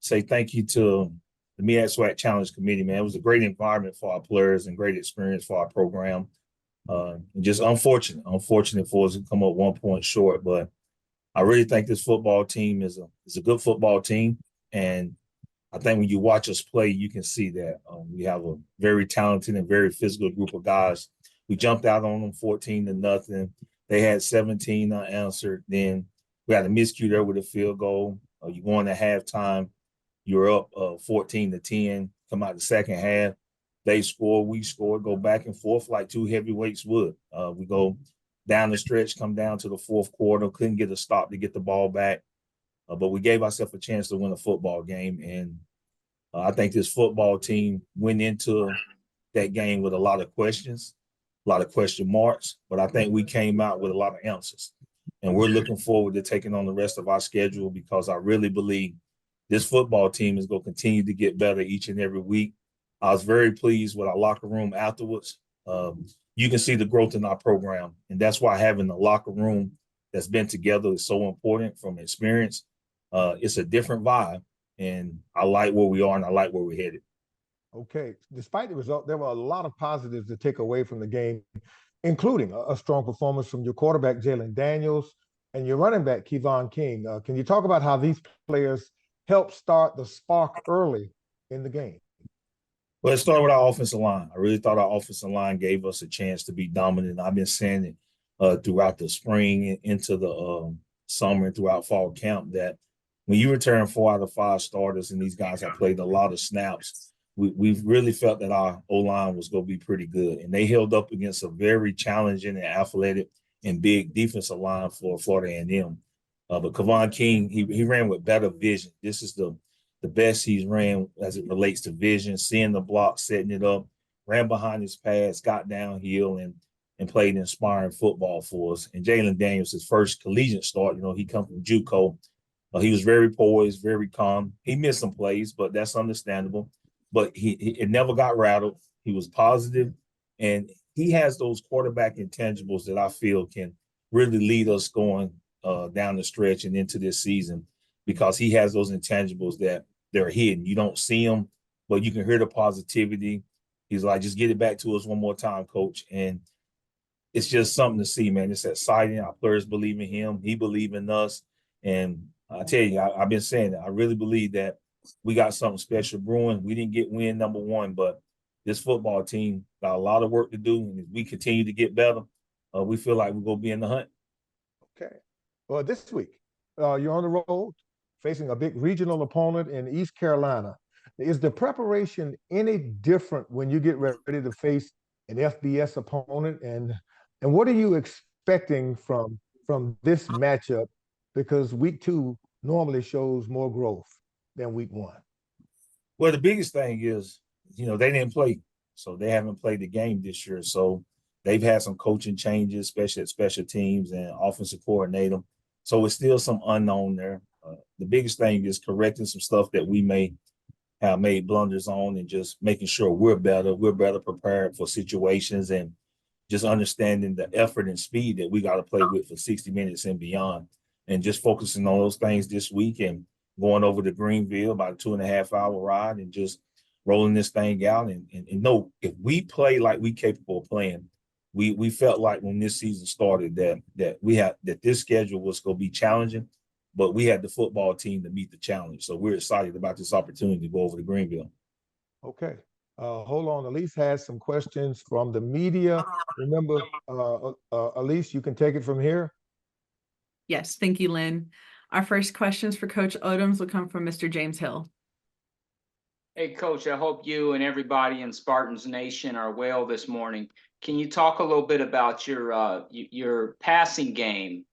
say thank you to the MEAC SWAC Challenge Committee, man. It was a great environment for our players and great experience for our program. And just unfortunate for us to come up 1 point short, but I really think this football team is a good football team, and I think when you watch us play, you can see that we have a very talented and very physical group of guys. We jumped out on them 14-0. They had 17 unanswered. Then we had a miscue there with a field goal. You go into halftime, you're up 14-10. Come out the second half, they score, we score, go back and forth like two heavyweights would. We go down the stretch, come down to the fourth quarter, couldn't get a stop to get the ball back. But we gave ourselves a chance to win a football game. And I think this football team went into that game with a lot of questions, a lot of question marks, but I think we came out with a lot of answers. And we're looking forward to taking on the rest of our schedule because I really believe this football team is going to continue to get better each and every week. I was very pleased with our locker room afterwards. You can see the growth in our program, and that's why having a locker room that's been together is so important from experience. It's a different vibe, and I like where we are and I like where we're headed. Okay. Despite the result, there were a lot of positives to take away from the game, including a strong performance from your quarterback, Jalen Daniels, and your running back, Kevon King. Can you talk about how these players helped start the spark early in the game? Well, let's start with our offensive line. I really thought our offensive line gave us a chance to be dominant. I've been saying it throughout the spring into the summer and throughout fall camp that when you return 4 out of 5 starters and these guys have played a lot of snaps, we've really felt that our O-line was going to be pretty good. And they held up against a very challenging and athletic and big defensive line for Florida A&M. But Kevon King, he ran with better vision. This is the best he's ran as it relates to vision, seeing the block, setting it up, ran behind his pads, got downhill, and played inspiring football for us. And Jalen Daniels, his first collegiate start, he come from JUCO. He was very poised, very calm. He missed some plays, but that's understandable. But it never got rattled. He was positive, and he has those quarterback intangibles that I feel can really lead us going down the stretch and into this season because he has those intangibles that they're hidden. You don't see them, but you can hear the positivity. He's like, just get it back to us one more time, coach. And it's just something to see, man. It's exciting. Our players believe in him. He believes in us. And I tell you, I've been saying that. I really believe that we got something special brewing. We didn't get win number 1, but this football team got a lot of work to do. And as we continue to get better, we feel like we're going to be in the hunt. Okay. Well, this week, you're on the road facing a big regional opponent in East Carolina. Is the preparation any different when you get ready to face an FBS opponent? And what are you expecting from this matchup? Because week 2 normally shows more growth than week 1. Well, the biggest thing is, they didn't play. So they haven't played the game this year. So they've had some coaching changes, especially at special teams and offensive coordinator. So it's still some unknown there. The biggest thing is correcting some stuff that we may have made blunders on and just making sure we're better prepared for situations and just understanding the effort and speed that we got to play with for 60 minutes and beyond. And just focusing on those things this week and going over to Greenville, about a 2.5-hour ride, and just rolling this thing out. And know if we play like we capable of playing, we felt like when this season started that this schedule was going to be challenging, but we had the football team to meet the challenge. So we're excited about this opportunity to go over to Greenville. Okay. Hold on. Elise has some questions from the media. Remember, Elise, you can take it from here. Yes, thank you, Lynn. Our first questions for Coach Odoms will come from Mr. James Hill. Hey, Coach, I hope you and everybody in Spartans Nation are well this morning. Can you talk a little bit about your passing game?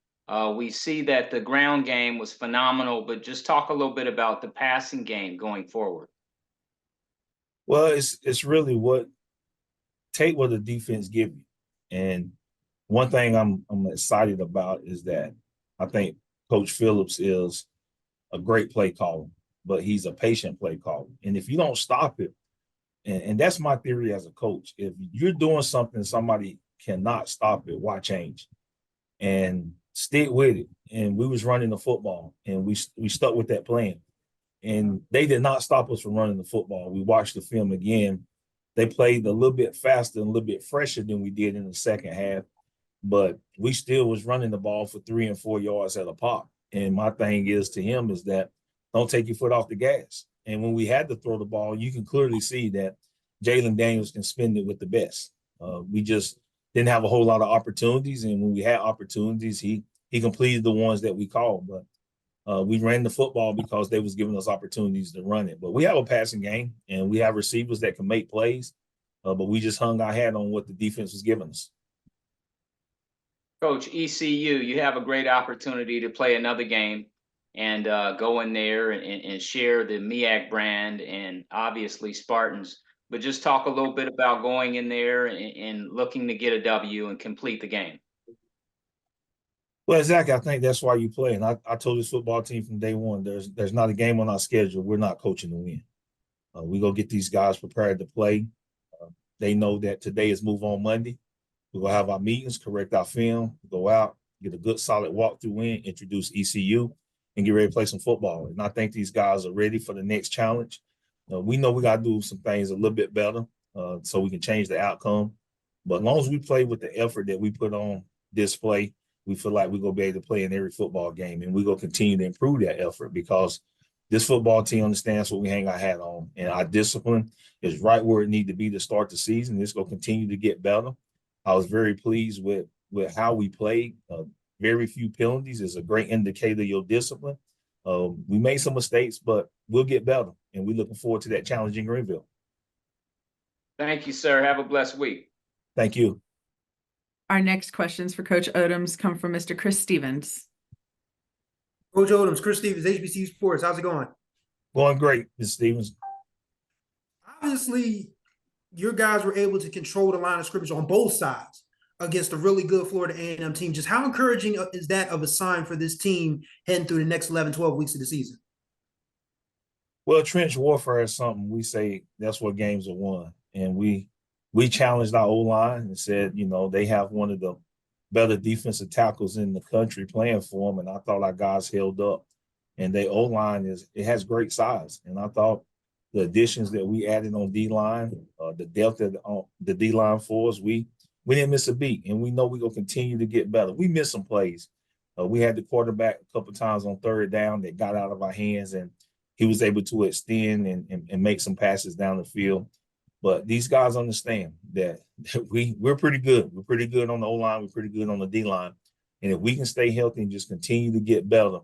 We see that the ground game was phenomenal, but just talk a little bit about the passing game going forward. Well, it's really take what the defense give you. And one thing I'm excited about is that I think Coach Phillips is a great play caller, but he's a patient play caller. And if you don't stop it, and that's my theory as a coach, if you're doing something somebody cannot stop it, why change? And stick with it. And we was running the football, and we stuck with that plan. And they did not stop us from running the football. We watched the film again. They played a little bit faster and a little bit fresher than we did in the second half. but we still was running the ball for 3 and 4 yards at a pop. And my thing is to him is that don't take your foot off the gas. And when we had to throw the ball, you can clearly see that Jalen Daniels can spend it with the best. We just didn't have a whole lot of opportunities, and when we had opportunities, he completed the ones that we called. But we ran the football because they was giving us opportunities to run it. But we have a passing game, and we have receivers that can make plays. But we just hung our hat on what the defense was giving us. Coach, ECU, you have a great opportunity to play another game and go in there and share the MEAC brand and obviously Spartans. But just talk a little bit about going in there and looking to get a W and complete the game. Well, exactly. I think that's why you play. And I told this football team from day one, there's not a game on our schedule. We're not coaching to win. We go get these guys prepared to play. They know that today is Move On Monday. We're going to have our meetings, correct our film, go out, get a good solid walkthrough in, introduce ECU, and get ready to play some football. And I think these guys are ready for the next challenge. We know we got to do some things a little bit better so we can change the outcome. But as long as we play with the effort that we put on display, we feel like we're going to be able to play in every football game. And we're going to continue to improve that effort because this football team understands what we hang our hat on. And our discipline is right where it needs to be to start the season. It's going to continue to get better. I was very pleased with how we played. Very few penalties is a great indicator of your discipline. We made some mistakes, but we'll get better. And we're looking forward to that challenge in Greenville. Thank you, sir. Have a blessed week. Thank you. Our next questions for Coach Odoms come from Mr. Chris Stevens. Coach Odoms, Chris Stevens, HBCU Sports. How's it going? Going great, Mr. Stevens. Obviously, your guys were able to control the line of scrimmage on both sides against a really good Florida A&M team. Just how encouraging is that of a sign for this team heading through the next 11, 12 weeks of the season? Well, trench warfare is something we say that's what games are won. And we challenged our O-line and said, you know, they have one of the better defensive tackles in the country playing for them. And I thought our guys held up. And their O-line has great size. And I thought the additions that we added on D-line, the depth of the D-line for us, we didn't miss a beat. And we know we're going to continue to get better. We missed some plays. We had the quarterback a couple of times on third down that got out of our hands, and he was able to extend and make some passes down the field. But these guys understand that we're pretty good. We're pretty good on the O-line. We're pretty good on the D-line. And if we can stay healthy and just continue to get better,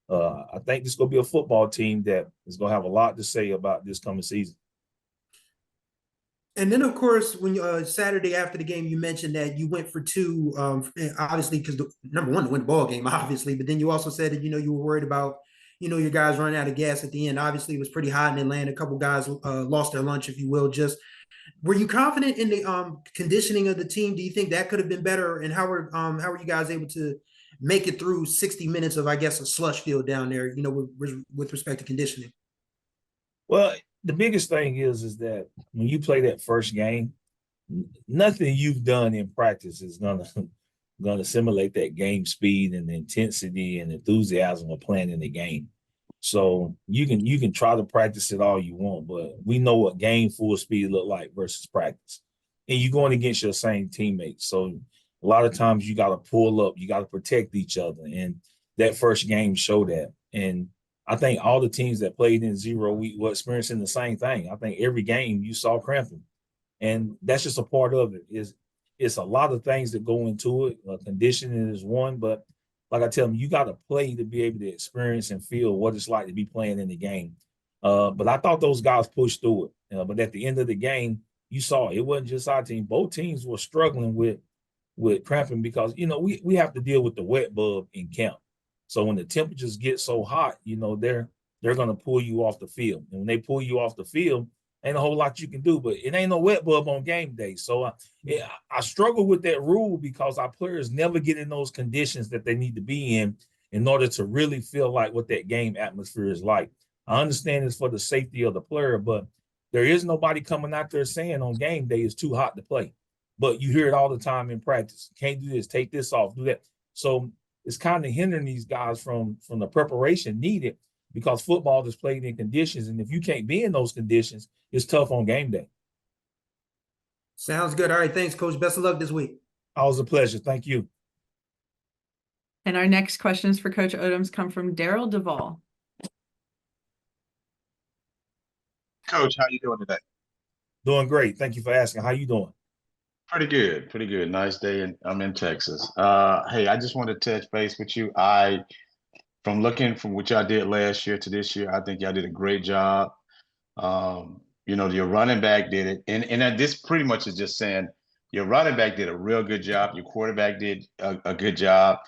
I think this is going to be a football team that is going to have a lot to say about this coming season. And then, of course, when Saturday after the game, you mentioned that you went for two, obviously, because number one, to win the ball game, obviously. But then you also said that, you were worried about, your guys running out of gas at the end. Obviously, it was pretty hot in Atlanta. A couple guys lost their lunch, if you will. Just were you confident in the conditioning of the team? Do you think that could have been better? And how were you guys able to make it through 60 minutes of, I guess, a slush field down there, with respect to conditioning? Well, the biggest thing is that when you play that first game, nothing you've done in practice is gonna simulate that game speed and the intensity and enthusiasm of playing in the game. So you can try to practice it all you want, but we know what game full speed look like versus practice. And you're going against your same teammates. So a lot of times you got to pull up, you got to protect each other. And that first game showed that. And I think all the teams that played in 0 week were experiencing the same thing. I think every game you saw cramping. And that's just a part of it. It's a lot of things that go into it. Conditioning is one, but like I tell them, you got to play to be able to experience and feel what it's like to be playing in the game. But I thought those guys pushed through it. But at the end of the game, you saw it wasn't just our team. Both teams were struggling with cramping because, we have to deal with the wet bug in camp. So when the temperatures get so hot, they're going to pull you off the field. And when they pull you off the field, ain't a whole lot you can do, but it ain't no wet bub on game day. So I struggle with that rule because our players never get in those conditions that they need to be in order to really feel like what that game atmosphere is like. I understand it's for the safety of the player, but there is nobody coming out there saying on game day it's too hot to play. But you hear it all the time in practice. Can't do this, take this off, do that. So it's kind of hindering these guys from the preparation needed because football is played in conditions. And if you can't be in those conditions, it's tough on game day. Sounds good. All right. Thanks, Coach. Best of luck this week. Always a pleasure. Thank you. And our next questions for Coach Odoms come from Daryl Duvall. Coach, how you doing today? Doing great. Thank you for asking. How you doing? Pretty good, pretty good. Nice day, and I'm in Texas. Hey, I just wanted to touch base with you. From looking from what y'all did last year to this year, I think y'all did a great job. Your running back did it, and this pretty much is just saying your running back did a real good job. Your quarterback did a good job.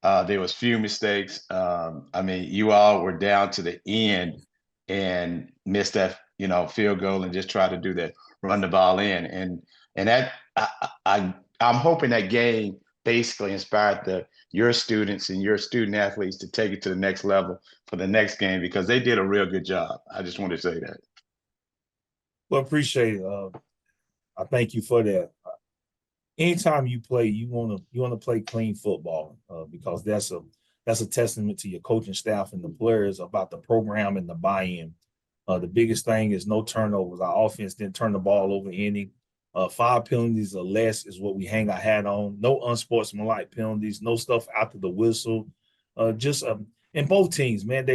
There was few mistakes. You all were down to the end and missed that, field goal and just tried to do that, run the ball in. And that I'm hoping that game basically inspired your students and your student athletes to take it to the next level for the next game, because they did a real good job. I just wanted to say that. Well, appreciate it. I thank you for that. Anytime you play, you want to play clean football, because that's a testament to your coaching staff and the players about the program and the buy-in. The biggest thing is no turnovers. Our offense didn't turn the ball over any. 5 penalties or less is what we hang our hat on. No unsportsmanlike penalties. No stuff after the whistle. In both teams, man,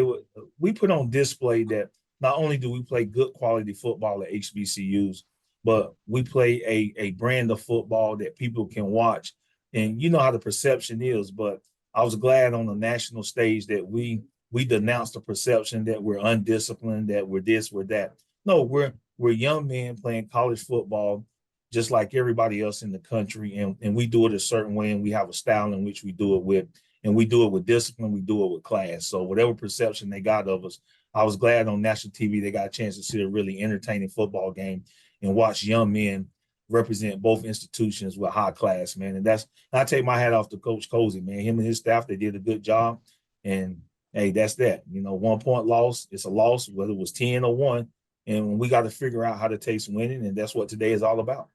we put on display that not only do we play good quality football at HBCUs, but we play a brand of football that people can watch. And you know how the perception is, but I was glad on the national stage that we denounced the perception that we're undisciplined, that we're this, we're that. No, we're young men playing college football just like everybody else in the country, and we do it a certain way, and we have a style in which we do it with, and we do it with discipline, we do it with class. So whatever perception they got of us, I was glad on national TV they got a chance to see a really entertaining football game and watch young men represent both institutions with high class, man. And I take my hat off to Coach Cozy, man. Him and his staff, they did a good job. And hey, that's that. 1 point loss, it's a loss, whether it was 10 or 1. And we got to figure out how to taste winning, and that's what today is all about.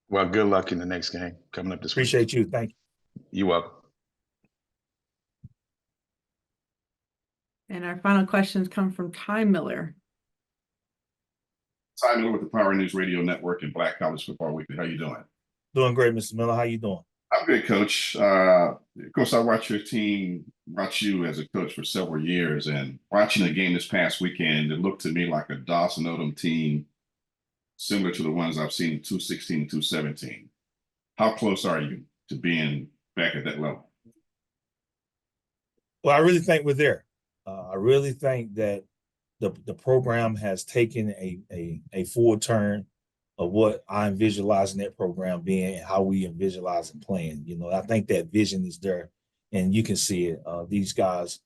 Well, good luck in the next game coming up this week. Appreciate you. Thank you. You're welcome. And our final questions come from Ty Miller. Ty Miller with the Power News Radio Network and Black College Football Weekly. How you doing? Doing great, Mr. Miller. How you doing? I'm good, Coach. Coach, I watched your team, watch you as a coach for several years, and watching the game this past weekend, it looked to me like a Dawson Odom team similar to the ones I've seen in 2016 and 2017. How close are you to being back at that level? Well, I really think we're there. I really think that the program has taken a full turn of what I'm visualizing that program being and how we visualize and playing. I think that vision is there, and you can see it. These guys,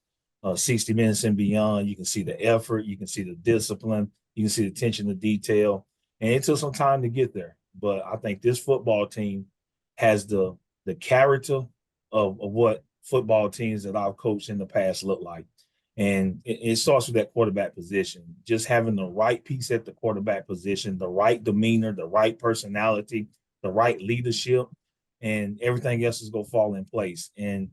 60 minutes and beyond, you can see the effort, you can see the discipline, you can see the attention to detail, and it took some time to get there. But I think this football team has the character of what football teams that I've coached in the past look like. And it starts with that quarterback position, just having the right piece at the quarterback position, the right demeanor, the right personality, the right leadership, and everything else is going to fall in place. And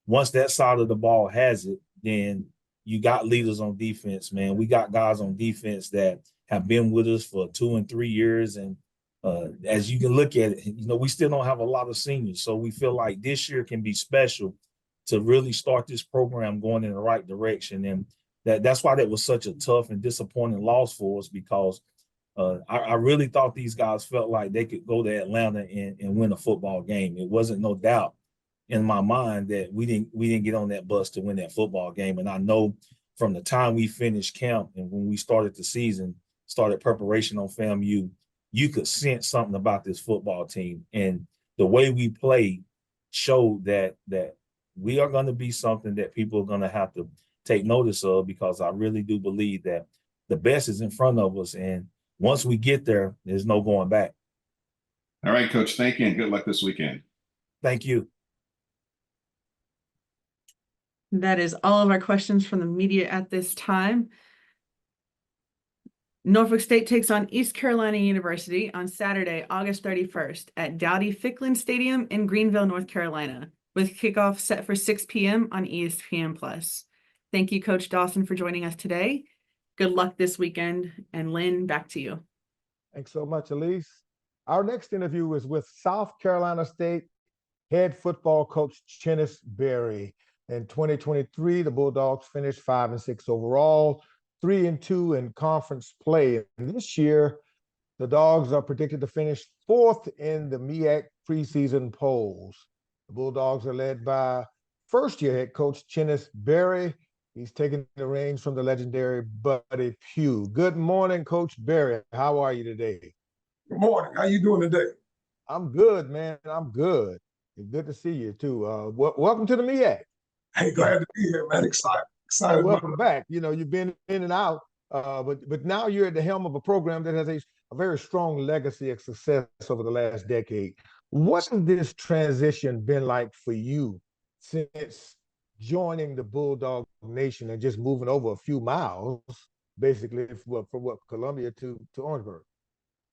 once that side of the ball has it, then you got leaders on defense, man. We got guys on defense that have been with us for 2 and 3 years. And as you can look at it, we still don't have a lot of seniors. So we feel like this year can be special to really start this program going in the right direction. And that's why that was such a tough and disappointing loss for us, because I really thought these guys felt like they could go to Atlanta and win a football game. It wasn't no doubt in my mind that we didn't get on that bus to win that football game. And I know from the time we finished camp and when we started the season, started preparation on FAMU, you could sense something about this football team. And the way we played showed that we are going to be something that people are going to have to take notice of, because I really do believe that the best is in front of us. And once we get there, there's no going back. All right, Coach. Thank you, and good luck this weekend. Thank you. That is all of our questions from the media at this time. Norfolk State takes on East Carolina University on Saturday, August 31st at Dowdy-Ficklin Stadium in Greenville, North Carolina, with kickoff set for 6 p.m. on ESPN+. Thank you, Coach Dawson, for joining us today. Good luck this weekend. And Lynn, back to you. Thanks so much, Elise. Our next interview is with South Carolina State head football coach Chennis Berry. In 2023, the Bulldogs finished 5-6 overall, 3-2 in conference play. And this year, the Dogs are predicted to finish 4th in the MEAC preseason polls. The Bulldogs are led by first-year head coach Chennis Berry. He's taking the reins from the legendary Buddy Pugh. Good morning, Coach Berry. How are you today? Good morning. How you doing today? I'm good, man. I'm good. It's good to see you too. Welcome to the MEAC. Hey, glad to be here, man. Excited. Welcome back. You know, you've been in and out, but now you're at the helm of a program that has a very strong legacy of success over the last decade. What has this transition been like for you since joining the Bulldog Nation and just moving over a few miles, basically, from Columbia to Orangeburg?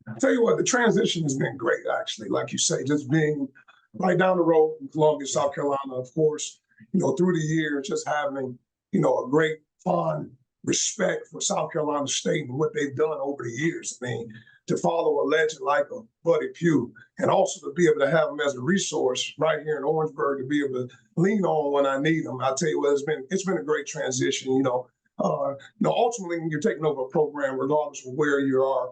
I'll tell you what, the transition has been great, actually. Like you say, just being right down the road in Columbia, South Carolina, of course, you know, through the years, just having, you know, a great, fond respect for South Carolina State and what they've done over the years. I mean, to follow a legend like a Buddy Pugh, and also to be able to have him as a resource right here in Orangeburg to be able to lean on when I need him. I'll tell you what, it's been a great transition. You know, ultimately, when you're taking over a program, regardless of where you are,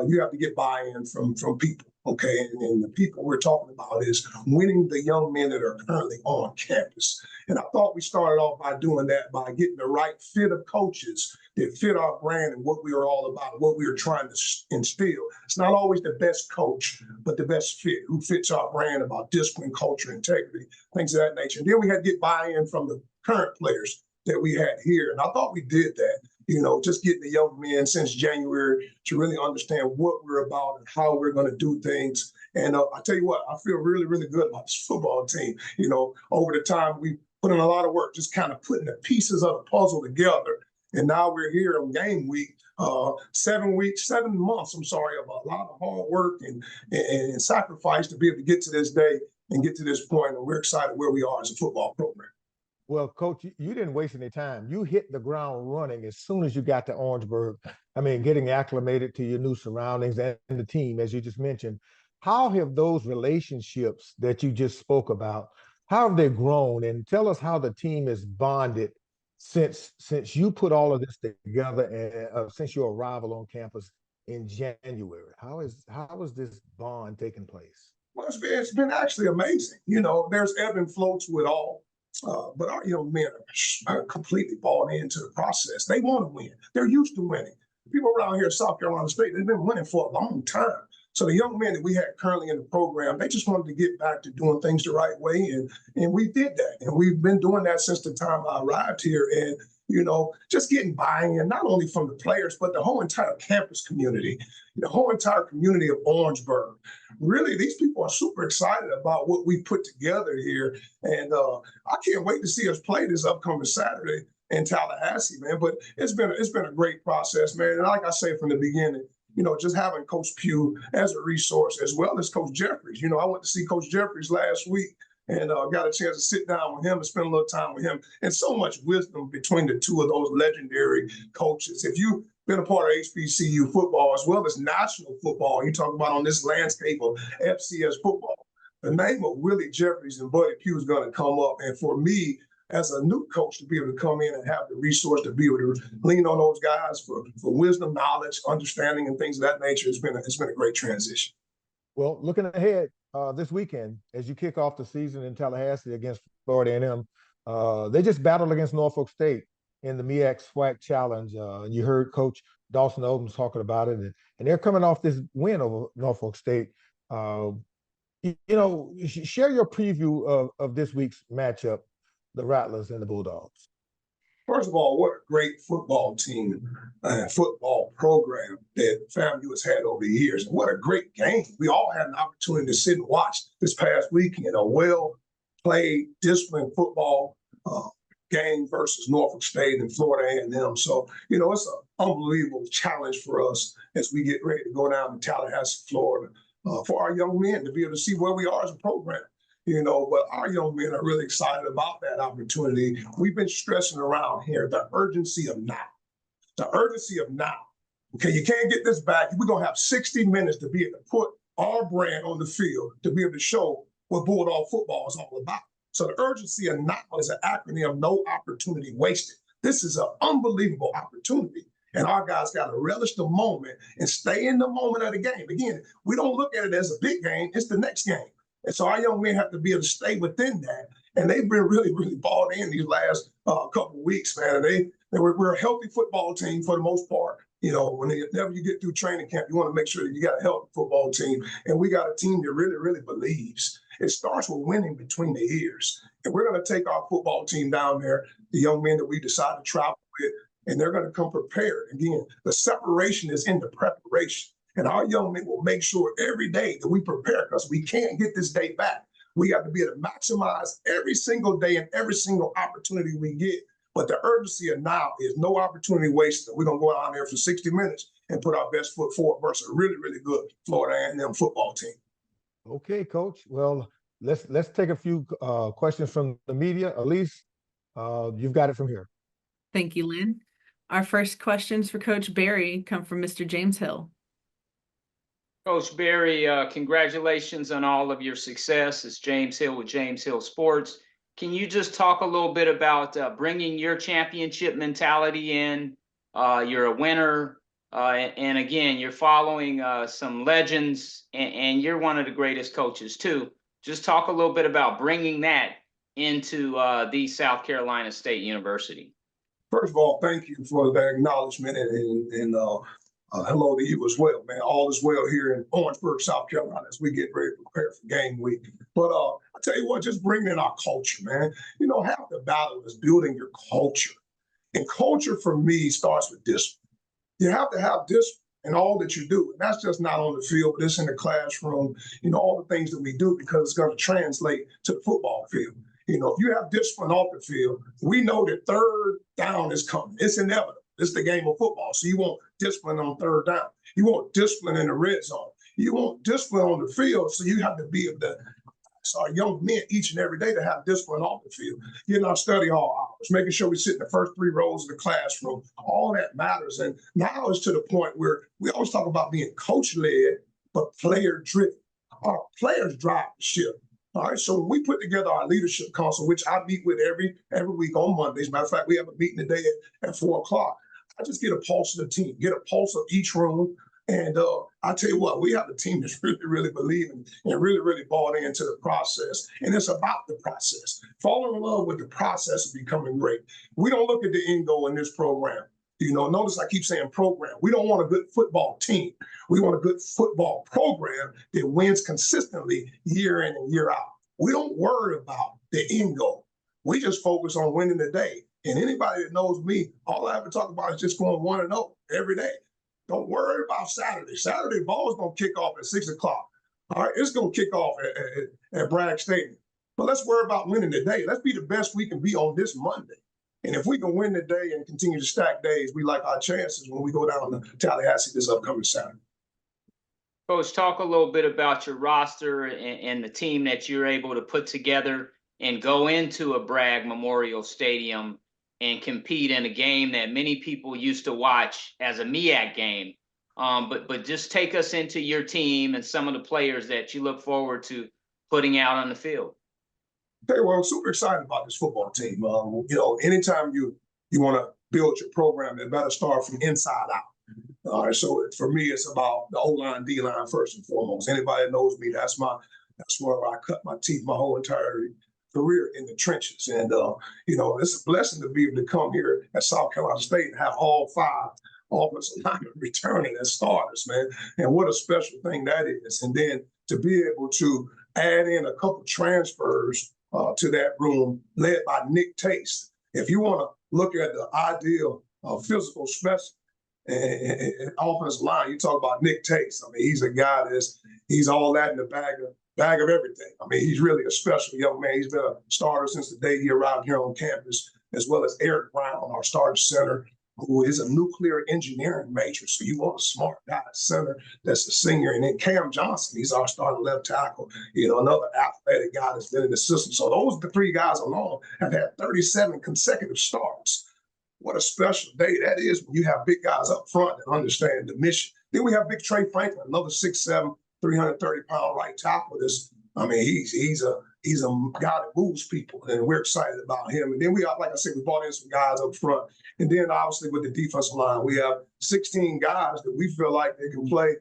you have to get buy-in from people, okay? And the people we're talking about is winning the young men that are currently on campus. And I thought we started off by doing that, by getting the right fit of coaches that fit our brand and what we were all about, what we were trying to instill. It's not always the best coach, but the best fit, who fits our brand about discipline, culture, integrity, things of that nature. And then we had to get buy-in from the current players that we had here. And I thought we did that, you know, just getting the young men since January to really understand what we're about and how we're going to do things. And I tell you what, I feel really, really good about this football team. You know, over the time, we put in a lot of work, just kind of putting the pieces of the puzzle together. And now we're here on game week, 7 months, of a lot of hard work and sacrifice to be able to get to this day and get to this point. And we're excited where we are as a football program. Well, Coach, you didn't waste any time. You hit the ground running as soon as you got to Orangeburg. I mean, getting acclimated to your new surroundings and the team, as you just mentioned. How have those relationships that you just spoke about, how have they grown? And tell us how the team is bonded since you put all of this together and since your arrival on campus in January. How is this bond taking place? Well, it's been actually amazing. You know, there's ebb and flow to it all. But our young men are completely bought into the process. They want to win. They're used to winning. People around here at South Carolina State, they've been winning for a long time. So the young men that we had currently in the program, they just wanted to get back to doing things the right way. And we did that. And we've been doing that since the time I arrived here. And, you know, just getting buy-in, not only from the players, but the whole entire campus community, the whole entire community of Orangeburg. Really, these people are super excited about what we put together here. And I can't wait to see us play this upcoming Saturday in Tallahassee, man. But it's been a great process, man. And like I say from the beginning, you know, just having Coach Pugh as a resource as well as Coach Jeffries. You know, I went to see Coach Jeffries last week and got a chance to sit down with him and spend a little time with him. And so much wisdom between the two of those legendary coaches. If you've been a part of HBCU football as well as national football, you talk about on this landscape of FCS football, the name of Willie Jeffries and Buddy Pugh is going to come up. And for me, as a new coach, to be able to come in and have the resource to be able to lean on those guys for wisdom, knowledge, understanding, and things of that nature, it's been a great transition. Well, looking ahead this weekend, as you kick off the season in Tallahassee against Florida A&M, they just battled against Norfolk State in the MEAC SWAC Challenge. You heard Coach Dawson Odom talking about it, and they're coming off this win over Norfolk State. You know, share your preview of this week's matchup, the Rattlers and the Bulldogs. First of all, what a great football team and football program that FAMU has had over the years. And what a great game. We all had an opportunity to sit and watch this past weekend, a well-played, disciplined football game versus Norfolk State and Florida A&M. So, you know, it's an unbelievable challenge for us as we get ready to go down to Tallahassee, Florida, for our young men to be able to see where we are as a program. You know, but our young men are really excited about that opportunity. We've been stressing around here the urgency of now. The urgency of now. Okay, you can't get this back. We're going to have 60 minutes to be able to put our brand on the field to be able to show what Bulldog football is all about. So the urgency of now is an acronym, no opportunity wasted. This is an unbelievable opportunity. And our guys got to relish the moment and stay in the moment of the game. Again, we don't look at it as a big game, it's the next game. And so our young men have to be able to stay within that. And they've been really, really bought in these last couple of weeks, man. We're a healthy football team for the most part. You know, whenever you get through training camp, you want to make sure that you got a healthy football team. And we got a team that really, really believes. It starts with winning between the ears. And we're going to take our football team down there, the young men that we decide to travel with, and they're going to come prepared. Again, the separation is in the preparation. And our young men will make sure every day that we prepare, because we can't get this day back. We have to be able to maximize every single day and every single opportunity we get. But the urgency of now is no opportunity wasted. We're going to go out there for 60 minutes and put our best foot forward versus a really, really good Florida A&M football team. Okay, Coach. Well, let's take a few questions from the media. Elise, you've got it from here. Thank you, Lynn. Our first questions for Coach Barry come from Mr. James Hill. Coach Barry, congratulations on all of your success. It's James Hill with James Hill Sports. Can you just talk a little bit about bringing your championship mentality in? You're a winner, and again, you're following some legends, and you're one of the greatest coaches too. Just talk a little bit about bringing that into the South Carolina State University. First of all, thank you for the acknowledgement, and hello to you as well, man. All is well here in Orangeburg, South Carolina, as we get ready to prepare for game week. But I tell you what, just bringing in our culture, man. You know, half the battle is building your culture. And culture for me starts with discipline. You have to have discipline in all that you do. And that's just not on the field, but it's in the classroom, you know, all the things that we do, because it's going to translate to the football field. You know, if you have discipline off the field, we know that third down is coming. It's inevitable. It's the game of football. So you want discipline on third down. You want discipline in the red zone. You want discipline on the field. So you have to be able to, so our young men each and every day to have discipline off the field, getting our study hall hours, making sure we sit in the first 3 rows of the classroom. All that matters. And now it's to the point where we always talk about being coach-led, but player-driven. Our players drive the ship. All right, so when we put together our leadership council, which I meet with every week on Mondays. Matter of fact, we have a meeting today at 4 o'clock. I just get a pulse of the team, get a pulse of each room. And I tell you what, we have a team that's really, really believing and really, really bought into the process. And it's about the process. Falling in love with the process of becoming great. We don't look at the end goal in this program. You know, notice I keep saying program. We don't want a good football team. We want a good football program that wins consistently year in and year out. We don't worry about the end goal. We just focus on winning the day. And anybody that knows me, all I ever talk about is just going 1-0 every day. Don't worry about Saturday. Saturday ball's gonna kick off at 6 o'clock. All right, it's gonna kick off at Bragg Stadium. But let's worry about winning the day. Let's be the best we can be on this Monday. And if we can win the day and continue to stack days, we like our chances when we go down to Tallahassee this upcoming Saturday. Coach, talk a little bit about your roster and the team that you're able to put together and go into a Bragg Memorial Stadium and compete in a game that many people used to watch as a MEAC game. But just take us into your team and some of the players that you look forward to putting out on the field. Okay, well, I'm super excited about this football team. You know, anytime you want to build your program, it better start from inside out. All right, so for me, it's about the O-line, D-line first and foremost. Anybody that knows me, that's where I cut my teeth my whole entire career, in the trenches. And, you know, it's a blessing to be able to come here at South Carolina State and have all 5 offensive linemen returning as starters, man. And what a special thing that is. And then to be able to add in a couple transfers to that room led by Nick Taste. If you want to look at the ideal physical specimen and offensive line, you talk about Nick Taste. I mean, he's a guy he's all that in the bag of everything. I mean, he's really a special young man. He's been a starter since the day he arrived here on campus, as well as Eric Brown, our starting center, who is a nuclear engineering major. So you want a smart guy at center that's a senior. And then Cam Johnson, he's our starting left tackle, you know, another athletic guy that's been in the system. So those the 3 guys alone have had 37 consecutive starts. What a special day that is when you have big guys up front that understand the mission. Then we have Big Trey Franklin, another 6'7", 330-pound right tackle. He's a guy that moves people, and we're excited about him. And then we have, like I said, we brought in some guys up front. And then obviously with the defensive line, we have 16 guys that we feel like they can play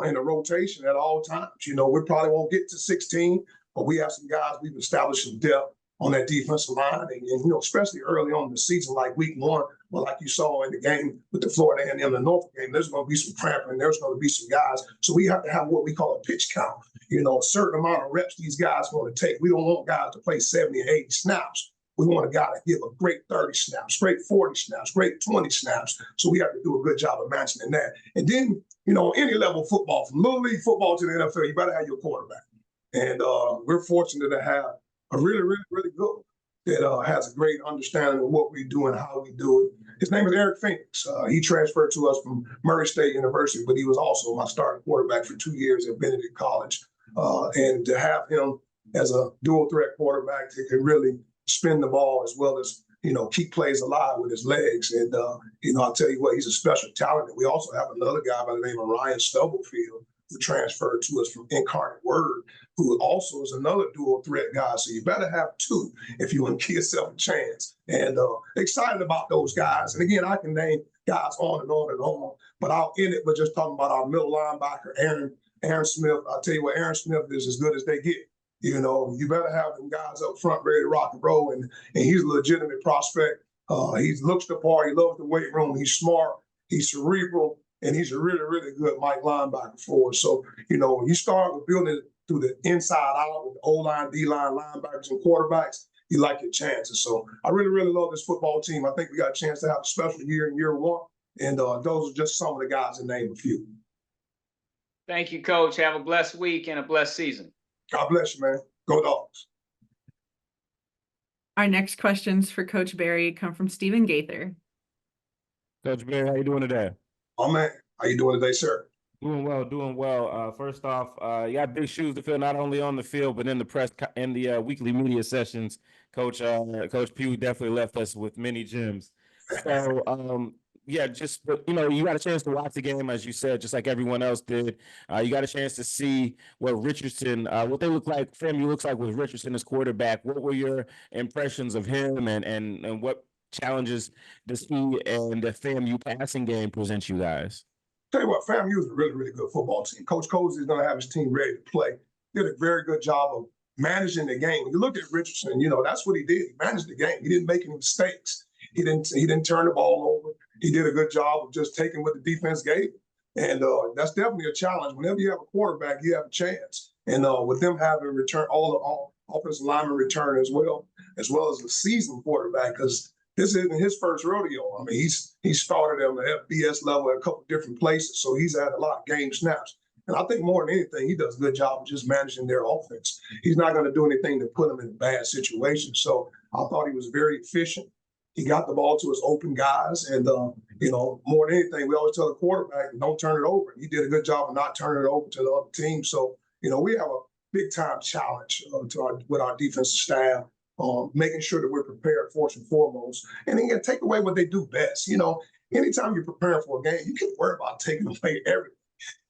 in a rotation at all times. We probably won't get to 16, but we have some guys we've established some depth on that defensive line, and especially early on in the season, like week 1, well, like you saw in the game with the Florida A&M and Norfolk game, there's going to be some cramping, there's going to be some guys. So we have to have what we call a pitch count. A certain amount of reps these guys are going to take. We don't want guys to play 70 or 80 snaps. We want a guy to give a great 30 snaps, great 40 snaps, great 20 snaps. So we have to do a good job of matching that. And then, any level of football, from Little League football to the NFL, you better have your quarterback. And we're fortunate to have a really, really, really good one that has a great understanding of what we do and how we do it. His name is Eric Phoenix. He transferred to us from Murray State University, but he was also my starting quarterback for 2 years at Benedict College. And to have him as a dual threat quarterback that can really spin the ball as well as, keep plays alive with his legs. And, I'll tell you what, he's a special talent. And we also have another guy by the name of Ryan Stubblefield, who transferred to us from Incarnate Word, who also is another dual threat guy. So you better have 2 if you want to give yourself a chance. And excited about those guys. And again, I can name guys on and on and on, but I'll end it with just talking about our middle linebacker, Aaron Smith. I'll tell you what, Aaron Smith is as good as they get. You better have them guys up front ready to rock and roll. And he's a legitimate prospect. He looks the part. He loves the weight room. He's smart. He's cerebral. And he's a really, really good Mike linebacker for us. So, when you start with building it through the inside out with the O-line, D-line, linebackers, and quarterbacks, you like your chances. So I really, really love this football team. I think we got a chance to have a special year in year 1. And those are just some of the guys, to name a few. Thank you, Coach. Have a blessed week and a blessed season. God bless you, man. Go Dogs. Our next questions for Coach Barry come from Stephen Gaither. Coach Barry, how you doing today? Oh, man. How you doing today, sir? Doing well, doing well. First off, you got big shoes to fill, not only on the field, but in the weekly media sessions. Coach Pugh definitely left us with many gems. So, yeah, you got a chance to watch the game, as you said, just like everyone else did. You got a chance to see what Richardson, what they look like, FAMU looks like with Richardson as quarterback. What were your impressions of him, and what challenges does he and the FAMU passing game present you guys? Tell you what, FAMU is a really, really good football team. Coach Cozy is going to have his team ready to play. Did a very good job of managing the game. You look at Richardson, that's what he did. He managed the game. He didn't make any mistakes. He didn't turn the ball over. He did a good job of just taking what the defense gave him. And that's definitely a challenge. Whenever you have a quarterback, you have a chance. And with them having return all the offensive linemen return as well as a seasoned quarterback, because this isn't his first rodeo. I mean, he started on the FBS level at a couple different places, so he's had a lot of game snaps. And I think more than anything, he does a good job of just managing their offense. He's not going to do anything to put them in a bad situation. So I thought he was very efficient. He got the ball to his open guys. And, more than anything, we always tell the quarterback, don't turn it over. He did a good job of not turning it over to the other team. So, we have a big-time challenge with our defensive staff, making sure that we're prepared first and foremost. And then take away what they do best. Anytime you're preparing for a game, you can't worry about taking away everything.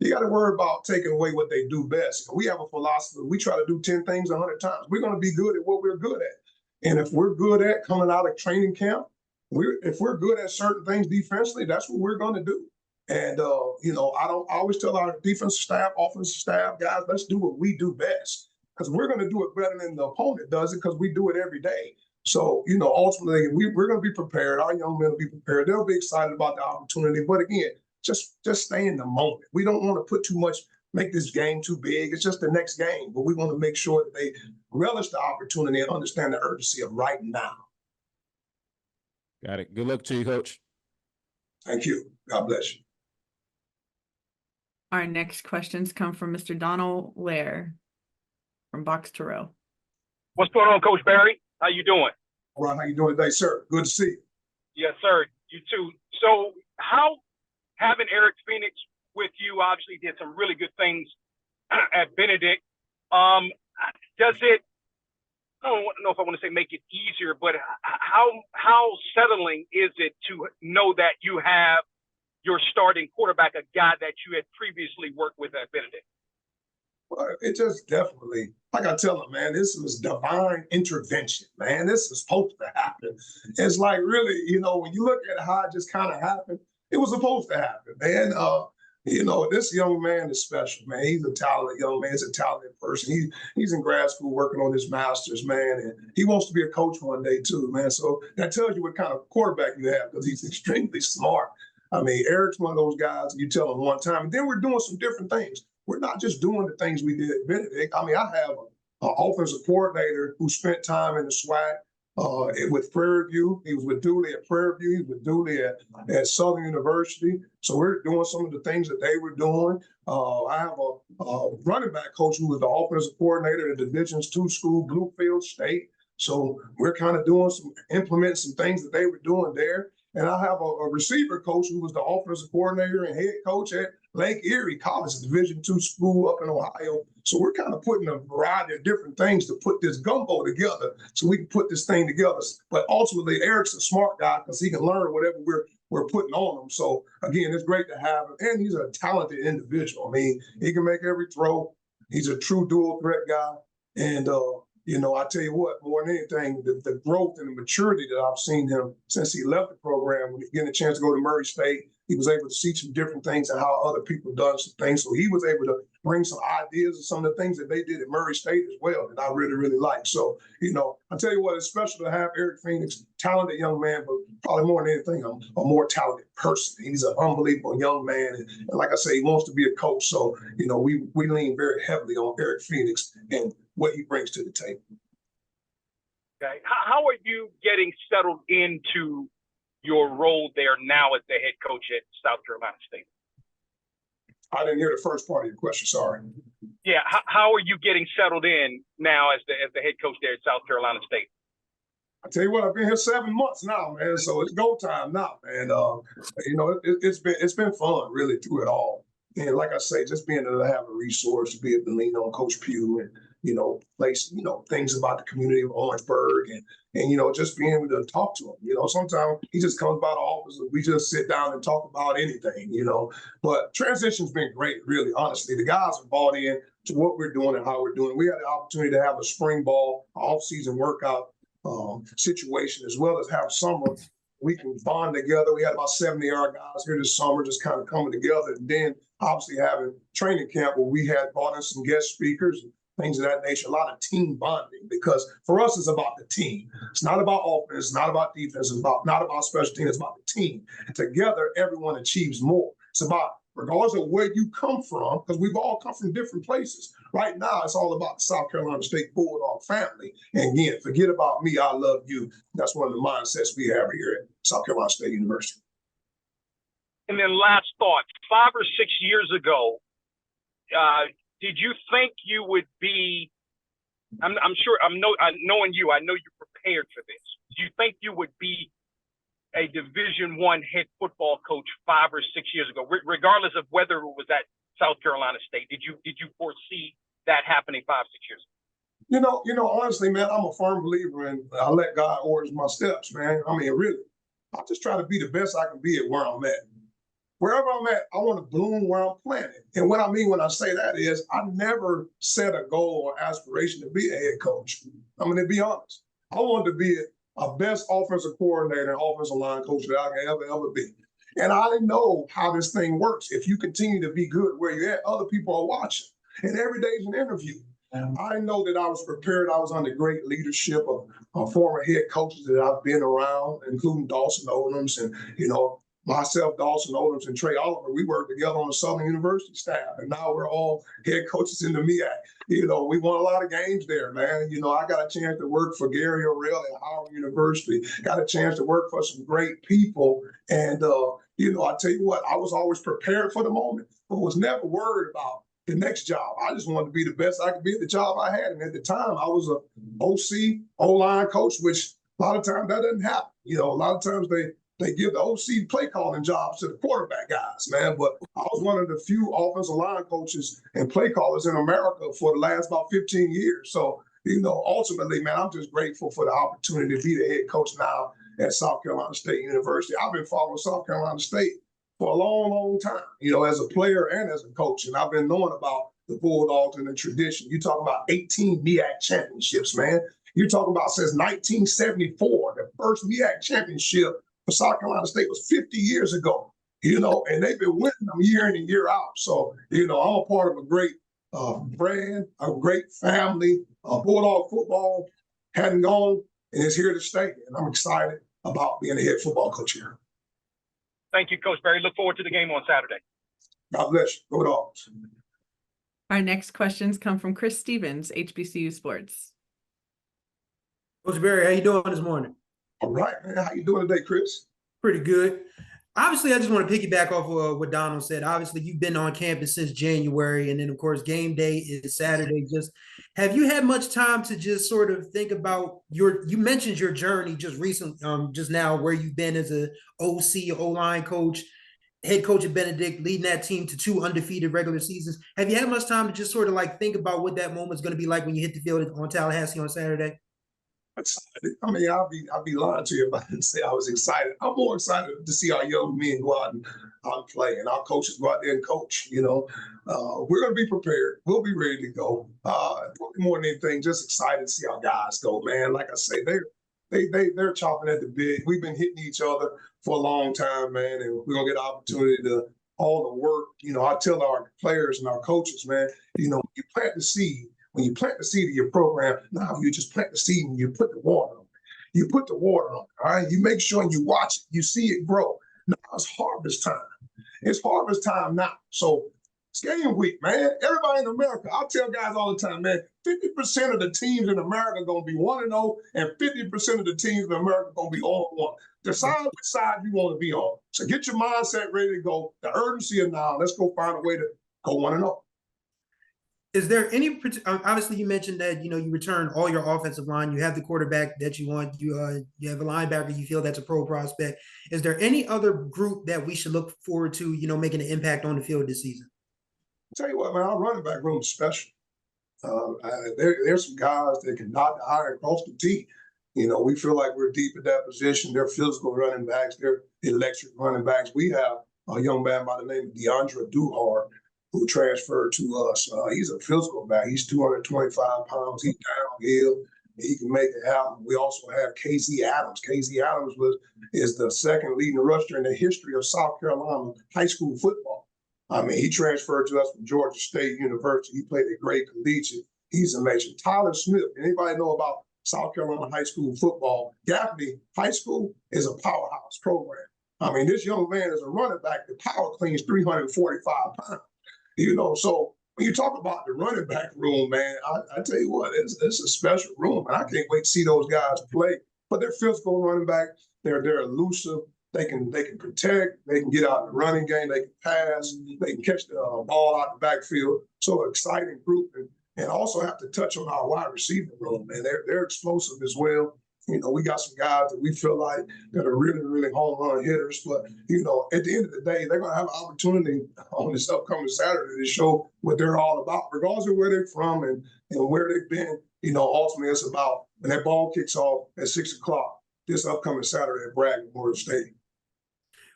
You got to worry about taking away what they do best. We have a philosophy. We try to do 10 things 100 times. We're going to be good at what we're good at. And if we're good at coming out of training camp, if we're good at certain things defensively, that's what we're going to do. And, I always tell our defensive staff, offensive staff, guys, let's do what we do best, because we're going to do it better than the opponent does it, because we do it every day. So, ultimately, we're going to be prepared. Our young men will be prepared. They'll be excited about the opportunity. But again, just stay in the moment. We don't want to put too much, make this game too big. It's just the next game. But we want to make sure that they relish the opportunity and understand the urgency of right now. Got it. Good luck to you, Coach. Thank you. God bless you. Our next questions come from Mr. Donald Lair from Box to Row. What's going on, Coach Barry? How you doing? All right. How you doing today, sir? Good to see you. Yes, sir. You too. So how having Eric Phoenix with you obviously did some really good things at Benedict. Does it, I don't know if I want to say make it easier, but how settling is it to know that you have your starting quarterback, a guy that you had previously worked with at Benedict? Well, it just definitely, like I tell them, man, this was divine intervention, man. This is supposed to happen. It's like really, when you look at how it just kind of happened, it was supposed to happen, man. This young man is special, man. He's a talented young man. He's a talented person. He's in grad school working on his master's, man, and he wants to be a coach one day too, man. So that tells you what kind of quarterback you have because he's extremely smart. I mean, Eric's one of those guys. You tell him one time, and then we're doing some different things. We're not just doing the things we did at Benedict. I mean, I have an offensive coordinator who spent time in the SWAC with Prairie View. He was with Dooley at Prairie View. He was with Dooley at Southern University. So we're doing some of the things that they were doing. I have a running back coach who was the offensive coordinator at Divisions II school, Bluefield State. So we're kind of implementing some things that they were doing there. And I have a receiver coach who was the offensive coordinator and head coach at Lake Erie College, a Division II school up in Ohio. So we're kind of putting a variety of different things to put this gumbo together so we can put this thing together. But ultimately, Eric's a smart guy because he can learn whatever we're putting on him. So again, it's great to have him. And he's a talented individual. I mean, he can make every throw. He's a true dual threat guy. And I tell you what, more than anything, the growth and the maturity that I've seen him since he left the program, when he getting a chance to go to Murray State, he was able to see some different things and how other people done some things. So he was able to bring some ideas of some of the things that they did at Murray State as well that I really, really like. So, I tell you what, it's special to have Eric Phoenix, talented young man, but probably more than anything, a more talented person. He's an unbelievable young man. And like I say, he wants to be a coach. So, we lean very heavily on Eric Phoenix and what he brings to the table. Okay. How are you getting settled into your role there now as the head coach at South Carolina State? I didn't hear the first part of your question. Sorry. Yeah. How are you getting settled in now as the head coach there at South Carolina State? I tell you what, I've been here 7 months now, man. So it's go time now, man. It's been fun really through it all. And like I say, just being able to have a resource, to be able to lean on Coach Pugh and, place, things about the community of Orangeburg and just being able to talk to him. Sometimes he just comes by the office and we just sit down and talk about anything, But transition's been great, really, honestly. The guys have bought in to what we're doing and how we're doing. We had the opportunity to have a spring ball, off-season workout situation, as well as have summer. We can bond together. We had about 70 of our guys here this summer just kind of coming together. And then obviously having training camp where we had brought in some guest speakers and things of that nature, a lot of team bonding, because for us, it's about the team. It's not about offense, it's not about defense, it's not about special teams, it's about the team. And together, everyone achieves more. It's about, regardless of where you come from, because we've all come from different places. Right now, it's all about the South Carolina State Bulldog family. And again, forget about me, I love you. That's one of the mindsets we have here at South Carolina State University. And then last thought, 5 or 6 years ago, did you think you would be, I'm sure, knowing you, I know you're prepared for this. Do you think you would be a Division I head football coach 5 or 6 years ago, regardless of whether it was at South Carolina State? Did you foresee that happening 5, 6 years ago? Honestly, man, I'm a firm believer in I let God order my steps, man. I mean, really, I just try to be the best I can be at where I'm at. Wherever I'm at, I want to bloom where I'm planted. And what I mean when I say that is I never set a goal or aspiration to be a head coach. I'm going to be honest. I wanted to be a best offensive coordinator and offensive line coach that I can ever be. And I know how this thing works. If you continue to be good where you're at, other people are watching. And every day is an interview. I know that I was prepared. I was under great leadership of former head coaches that I've been around, including Dawson Odoms and, myself, Dawson Odoms, and Trey Oliver. We worked together on the Southern University staff, and now we're all head coaches in the MEAC. We won a lot of games there, man. I got a chance to work for Gary Orrell at Howard University, got a chance to work for some great people. And, I tell you what, I was always prepared for the moment, but was never worried about the next job. I just wanted to be the best I could be at the job I had. And at the time, I was a OC, O-line coach, which a lot of times that doesn't happen. A lot of times they give the OC play calling jobs to the quarterback guys, man. But I was one of the few offensive line coaches and play callers in America for the last about 15 years. So, ultimately, man, I'm just grateful for the opportunity to be the head coach now at South Carolina State University. I've been following South Carolina State for a long, long time, as a player and as a coach. And I've been knowing about the Bulldogs and the tradition. You talk about 18 MEAC championships, man. You're talking about since 1974, the first MEAC championship for South Carolina State was 50 years ago, and they've been winning them year in and year out. So, I'm a part of a great brand, a great family. Bulldog football hadn't gone and is here to stay. And I'm excited about being a head football coach here. Thank you, Coach Berry. Look forward to the game on Saturday. God bless you. Go Dogs. Our next questions come from Chris Stevens, HBCU Sports. Coach Berry, how you doing this morning? All right, man. How you doing today, Chris? Pretty good. Obviously, I just want to piggyback off of what Donald said. Obviously, you've been on campus since January, and then, of course, game day is Saturday. Just have you had much time to just sort of think about you mentioned your journey just recently, just now, where you've been as a OC, O-line coach, head coach at Benedict, leading that team to 2 undefeated regular seasons. Have you had much time to just sort of like think about what that moment's going to be like when you hit the field on Tallahassee on Saturday? Excited. I mean, I'll be lying to you if I didn't say I was excited. I'm more excited to see our young men go out and play, and our coaches go out there and coach. We're going to be prepared. We'll be ready to go. Probably more than anything, just excited to see our guys go, man. Like I say, they're chopping at the bit. We've been hitting each other for a long time, man, and we're gonna get an opportunity to all the work. I tell our players and our coaches, man, you plant the seed. When you plant the seed of your program, now you just plant the seed and you put the water on it. You put the water on it, all right? You make sure and you watch it, you see it grow. Now it's harvest time. It's harvest time now. So it's game week, man. Everybody in America, I tell guys all the time, man, 50% of the teams in America are going to be 1-0, and 50% of the teams in America are going to be 0-1. Decide which side you want to be on. So get your mindset ready to go. The urgency is now. Let's go find a way to go 1-0. Is there any, obviously you mentioned that, you return all your offensive line, you have the quarterback that you want, you have a linebacker, you feel that's a pro prospect. Is there any other group that we should look forward to, making an impact on the field this season? I'll tell you what, man, our running back room is special. There's some guys that can knock the iron across the tee. We feel like we're deep at that position. They're physical running backs. They're electric running backs. We have a young man by the name of DeAndre Duhar, who transferred to us. He's a physical back. He's 225 pounds. He's downhill. He can make it happen. We also have KZ Adams. KZ Adams is the second leading rusher in the history of South Carolina high school football. I mean, he transferred to us from Georgia State University. He played at Great Collegiate. He's amazing. Tyler Smith. Anybody know about South Carolina high school football? Gaffney High School is a powerhouse program. I mean, this young man is a running back that power cleans 345 pounds. So when you talk about the running back room, man, I tell you what, it's a special room, and I can't wait to see those guys play. But they're physical running back. They're elusive. They can protect. They can get out in the running game. They can pass. They can catch the ball out the backfield. So exciting group, and also have to touch on our wide receiver room, man. They're explosive as well. We got some guys that we feel like that are really, really home run hitters. But, at the end of the day, they're going to have an opportunity on this upcoming Saturday to show what they're all about, regardless of where they're from and where they've been. Ultimately, it's about when that ball kicks off at 6 o'clock this upcoming Saturday at Bragg Memorial Stadium.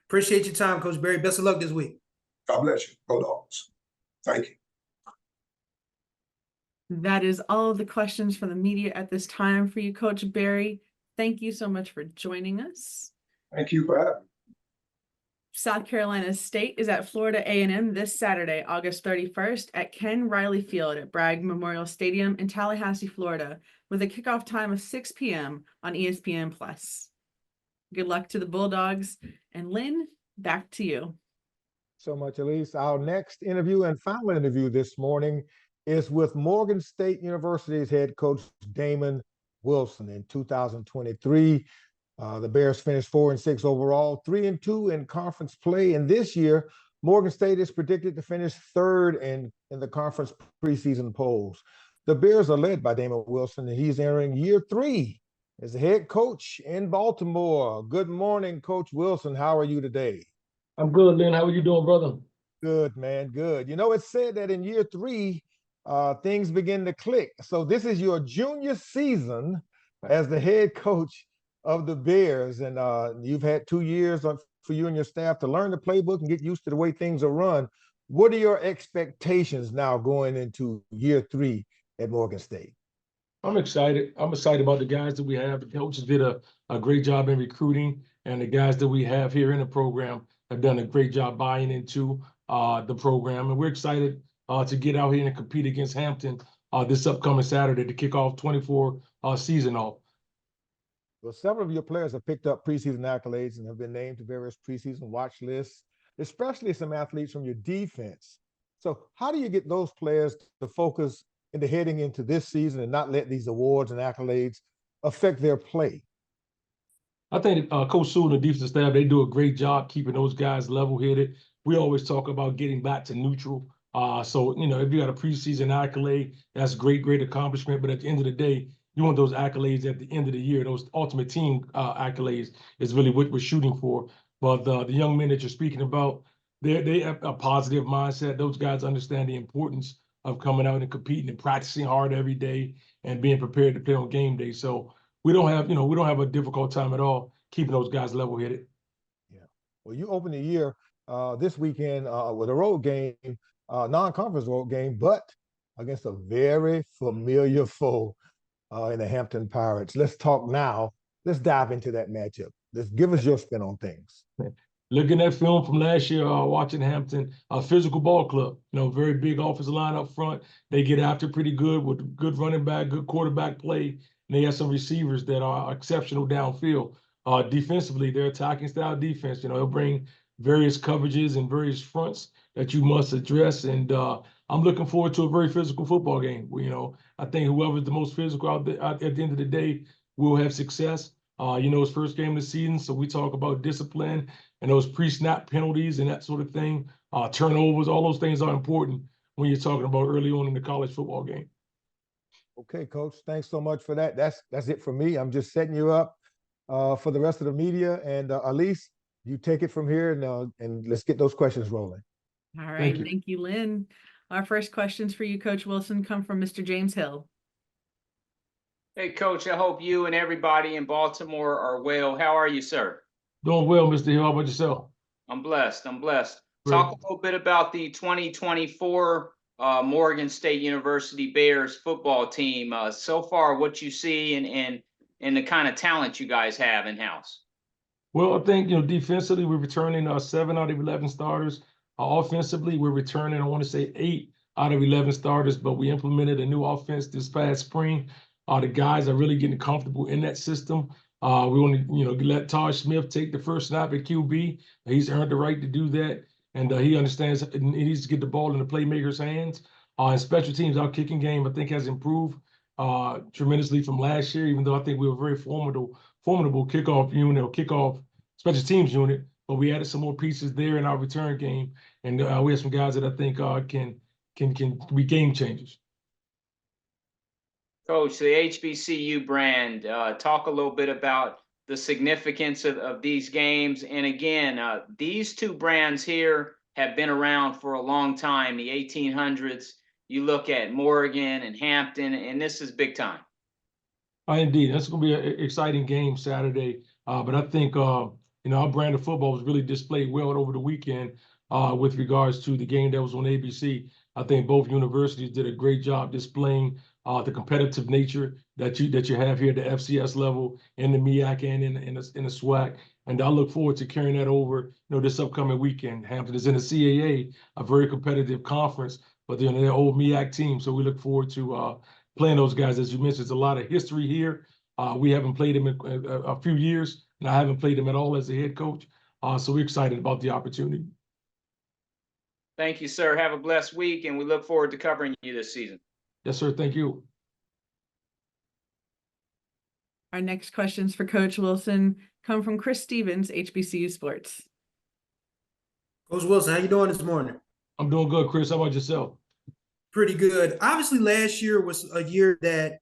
Appreciate your time, Coach Berry. Best of luck this week. God bless you. Go Dogs. Thank you. That is all of the questions from the media at this time for you, Coach Berry. Thank you so much for joining us. Thank you for having me. South Carolina State is at Florida A&M this Saturday, August 31st at Ken Riley Field at Bragg Memorial Stadium in Tallahassee, Florida, with a kickoff time of 6 p.m. on ESPN+. Good luck to the Bulldogs. And Lynn, back to you. So much, Elise. Our next interview and final interview this morning is with Morgan State University's head coach, Damon Wilson. In 2023, the Bears finished 4-6 overall, 3-2 in conference play. And this year, Morgan State is predicted to finish third in the conference preseason polls. The Bears are led by Damon Wilson, and he's entering year 3 as the head coach in Baltimore. Good morning, Coach Wilson. How are you today? I'm good, Lynn. How are you doing, brother? Good, man. Good. It's said that in year 3, things begin to click. So this is your junior season as the head coach of the Bears, and you've had 2 years for you and your staff to learn the playbook and get used to the way things are run. What are your expectations now going into year 3 at Morgan State? I'm excited. I'm excited about the guys that we have. The coaches did a great job in recruiting, and the guys that we have here in the program have done a great job buying into the program. And we're excited to get out here and compete against Hampton this upcoming Saturday to kick off 24 season off. Well, several of your players have picked up preseason accolades and have been named to various preseason watch lists, especially some athletes from your defense. So how do you get those players to focus into heading into this season and not let these awards and accolades affect their play? I think Coach Sewell and the defensive staff, they do a great job keeping those guys level-headed. We always talk about getting back to neutral. So, you know, if you got a preseason accolade, that's great accomplishment. But at the end of the day, you want those accolades at the end of the year. Those ultimate team accolades is really what we're shooting for. But the young men that you're speaking about, they have a positive mindset. Those guys understand the importance of coming out and competing and practicing hard every day and being prepared to play on game day. So we don't have a difficult time at all keeping those guys level-headed. Yeah. Well, you open the year this weekend with a road game, non-conference road game, but against a very familiar foe in the Hampton Pirates. Let's talk now. Let's dive into that matchup. Let's give us your spin on things. Looking at film from last year, watching Hampton, a physical ball club, you know, very big offensive line up front. They get after pretty good with good running back, good quarterback play. And they have some receivers that are exceptional downfield. Defensively, their attacking style defense, you know, they'll bring various coverages and various fronts that you must address. And I'm looking forward to a very physical football game. You know, I think whoever's the most physical out at the end of the day will have success. You know, it's first game of the season, so we talk about discipline and those pre-snap penalties and that sort of thing. Turnovers, all those things are important when you're talking about early on in the college football game. Okay, Coach, thanks so much for that. That's it for me. I'm just setting you up for the rest of the media. And Elise, you take it from here and let's get those questions rolling. All right, thank you, Lynn. Our first questions for you, Coach Wilson, come from Mr. James Hill. Hey, Coach, I hope you and everybody in Baltimore are well. How are you, sir? Doing well, Mr. Hill. How about yourself? I'm blessed. I'm blessed. Great. Talk a little bit about the 2024 Morgan State University Bears football team. So far, what you see and the kind of talent you guys have in-house. Well, I think, you know, defensively, we're returning 7 out of 11 starters. Offensively, we're returning, I want to say 8 out of 11 starters, but we implemented a new offense this past spring. The guys are really getting comfortable in that system. We want to, you know, let Todd Smith take the first snap at QB. He's earned the right to do that, and he understands he needs to get the ball in the playmakers' hands. And special teams, our kicking game, I think, has improved tremendously from last year, even though I think we were a very formidable kickoff unit or kickoff special teams unit, but we added some more pieces there in our return game, and we have some guys that I think can be game changers. Coach, the HBCU brand, talk a little bit about the significance of these games. And again, these two brands here have been around for a long time, the 1800s. You look at Morgan and Hampton, and this is big time. Indeed, that's going to be an exciting game Saturday. But I think, you know, our brand of football was really displayed well over the weekend with regards to the game that was on ABC. I think both universities did a great job displaying the competitive nature that you have here at the FCS level in the MEAC and in the SWAC. And I look forward to carrying that over, you know, this upcoming weekend. Hampton is in the CAA, a very competitive conference, but they're their old MEAC team. So we look forward to playing those guys. As you mentioned, there's a lot of history here. We haven't played them in a few years, and I haven't played them at all as a head coach. So we're excited about the opportunity. Thank you, sir. Have a blessed week, and we look forward to covering you this season. Yes, sir. Thank you. Our next questions for Coach Wilson come from Chris Stevens, HBCU Sports. Coach Wilson, how you doing this morning? I'm doing good, Chris. How about yourself? Pretty good. Obviously, last year was a year that,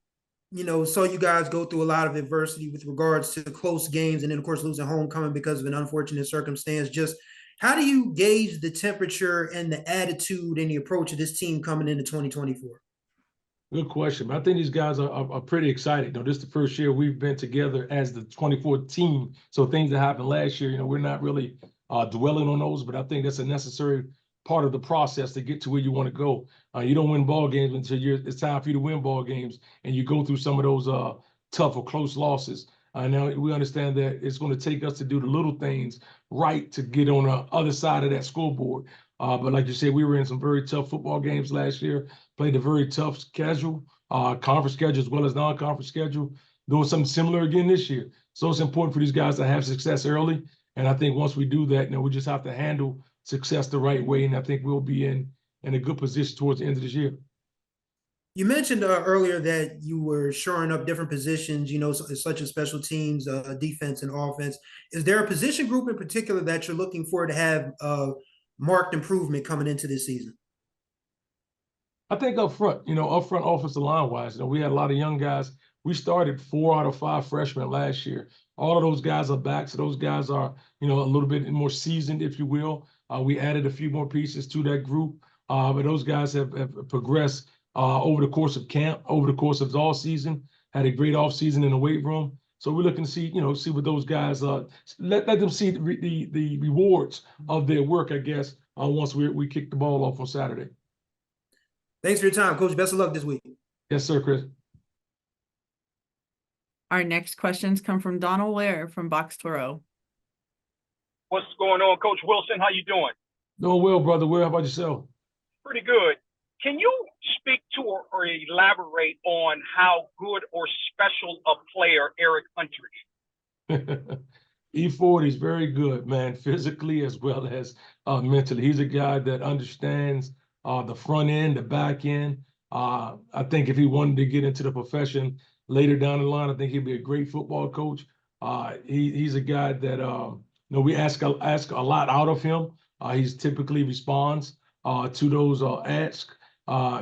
you know, saw you guys go through a lot of adversity with regards to close games and then, of course, losing homecoming because of an unfortunate circumstance. Just how do you gauge the temperature and the attitude and the approach of this team coming into 2024? Good question. I think these guys are pretty excited. You know, this is the first year we've been together as the 24 team. So things that happened last year, you know, we're not really dwelling on those, but I think that's a necessary part of the process to get to where you want to go. You don't win ball games until it's time for you to win ball games, and you go through some of those tough or close losses. Now we understand that it's going to take us to do the little things right to get on the other side of that scoreboard. But like you said, we were in some very tough football games last year, played a very tough schedule, conference schedule as well as non-conference schedule, doing something similar again this year. So it's important for these guys to have success early. And I think once we do that, we just have to handle success the right way. And I think we'll be in a good position towards the end of this year. You mentioned earlier that you were shoring up different positions, such as special teams, defense, and offense. Is there a position group in particular that you're looking for to have marked improvement coming into this season? I think up front offensive line wise, we had a lot of young guys. We started 4 out of 5 freshmen last year. All of those guys are back, so those guys are, a little bit more seasoned, if you will. We added a few more pieces to that group, but those guys have progressed over the course of camp, over the course of all season. Had a great off season in the weight room. So we're looking to see what those guys let them see the rewards of their work, I guess, once we kick the ball off on Saturday. Thanks for your time, Coach. Best of luck this week. Yes, sir, Chris. Our next questions come from Donald Ware from Box Toro. What's going on, Coach Wilson? How you doing? Doing well, brother. Ware, how about yourself? Pretty good. Can you speak to or elaborate on how good or special a player Eric Hunter is? E40 is very good, man, physically as well as mentally. He's a guy that understands the front end, the back end. I think if he wanted to get into the profession later down the line, I think he'd be a great football coach. He's a guy that we ask a lot out of him. He's typically responds to those asks.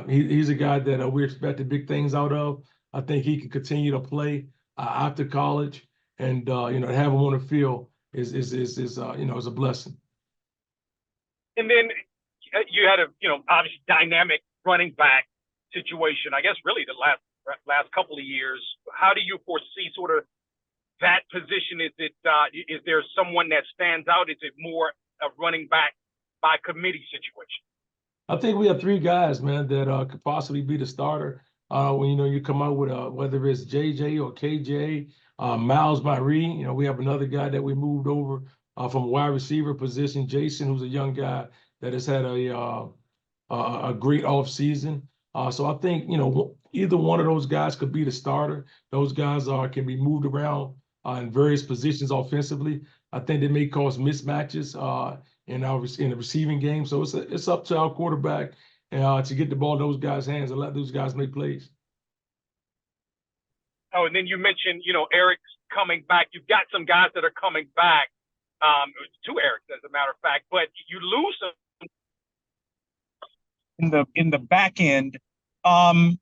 He's a guy that we expected big things out of. I think he can continue to play after college, and to have him on the field is a blessing. And then you had a obviously dynamic running back situation. I guess really the last couple of years. How do you foresee sort of that position? Is there someone that stands out? Is it more a running back by committee situation? I think we have 3 guys, man, that could possibly be the starter. When you come out with whether it's JJ or KJ, Miles Myrie. We have another guy that we moved over from a wide receiver position, Jason, who's a young guy that has had a great off season. So I think either one of those guys could be the starter. Those guys can be moved around in various positions offensively. I think they may cause mismatches in the receiving game. So it's up to our quarterback to get the ball in those guys' hands and let those guys make plays. Oh, and then you mentioned, Eric's coming back. You've got some guys that are coming back, 2 Erics, as a matter of fact, but you lose some in the back end. Can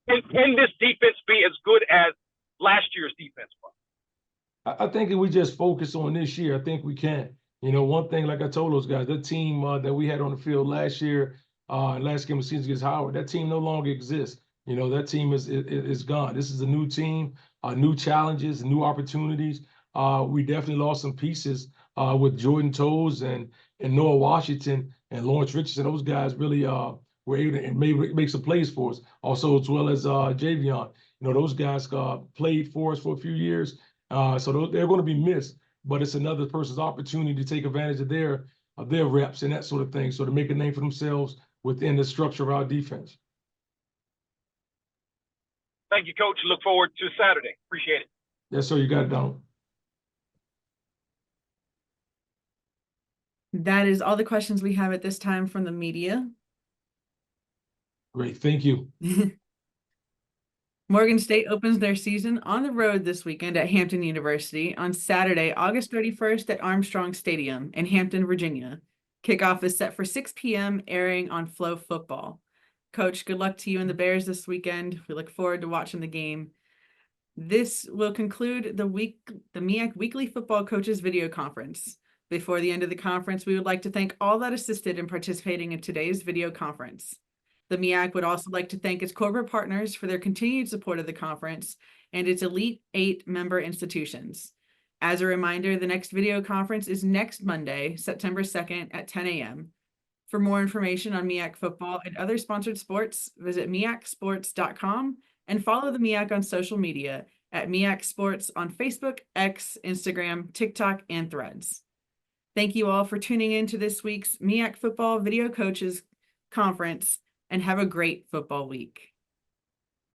this defense be as good as last year's defense was? I think if we just focus on this year, I think we can. One thing, like I told those guys, that team that we had on the field last year, last game of the season against Howard, that team no longer exists. That team is gone. This is a new team, new challenges, new opportunities. We definitely lost some pieces with Jordan Toes and Noah Washington and Lawrence Richardson. Those guys really were able to make some plays for us. Also, as well as Javion. Those guys played for us for a few years. So they're going to be missed. But it's another person's opportunity to take advantage of their reps and that sort of thing. So to make a name for themselves within the structure of our defense. Thank you, Coach. Look forward to Saturday. Appreciate it. Yes, sir. You got it, Donald. That is all the questions we have at this time from the media. Great. Thank you. Morgan State opens their season on the road this weekend at Hampton University on Saturday, August 31st at Armstrong Stadium in Hampton, Virginia. Kickoff is set for 6 p.m., airing on Flow Football. Coach, good luck to you and the Bears this weekend. We look forward to watching the game. This will conclude the MEAC Weekly Football Coaches video conference. Before the end of the conference, we would like to thank all that assisted in participating in today's video conference. The MEAC would also like to thank its corporate partners for their continued support of the conference and its Elite 8 member institutions. As a reminder, the next video conference is next Monday, September 2nd at 10 a.m. For more information on MEAC football and other sponsored sports, visit meacsports.com and follow the MEAC on social media at MEAC Sports on Facebook, X, Instagram, TikTok, and Threads. Thank you all for tuning in to this week's MEAC Football Video Coaches Conference, and have a great football week.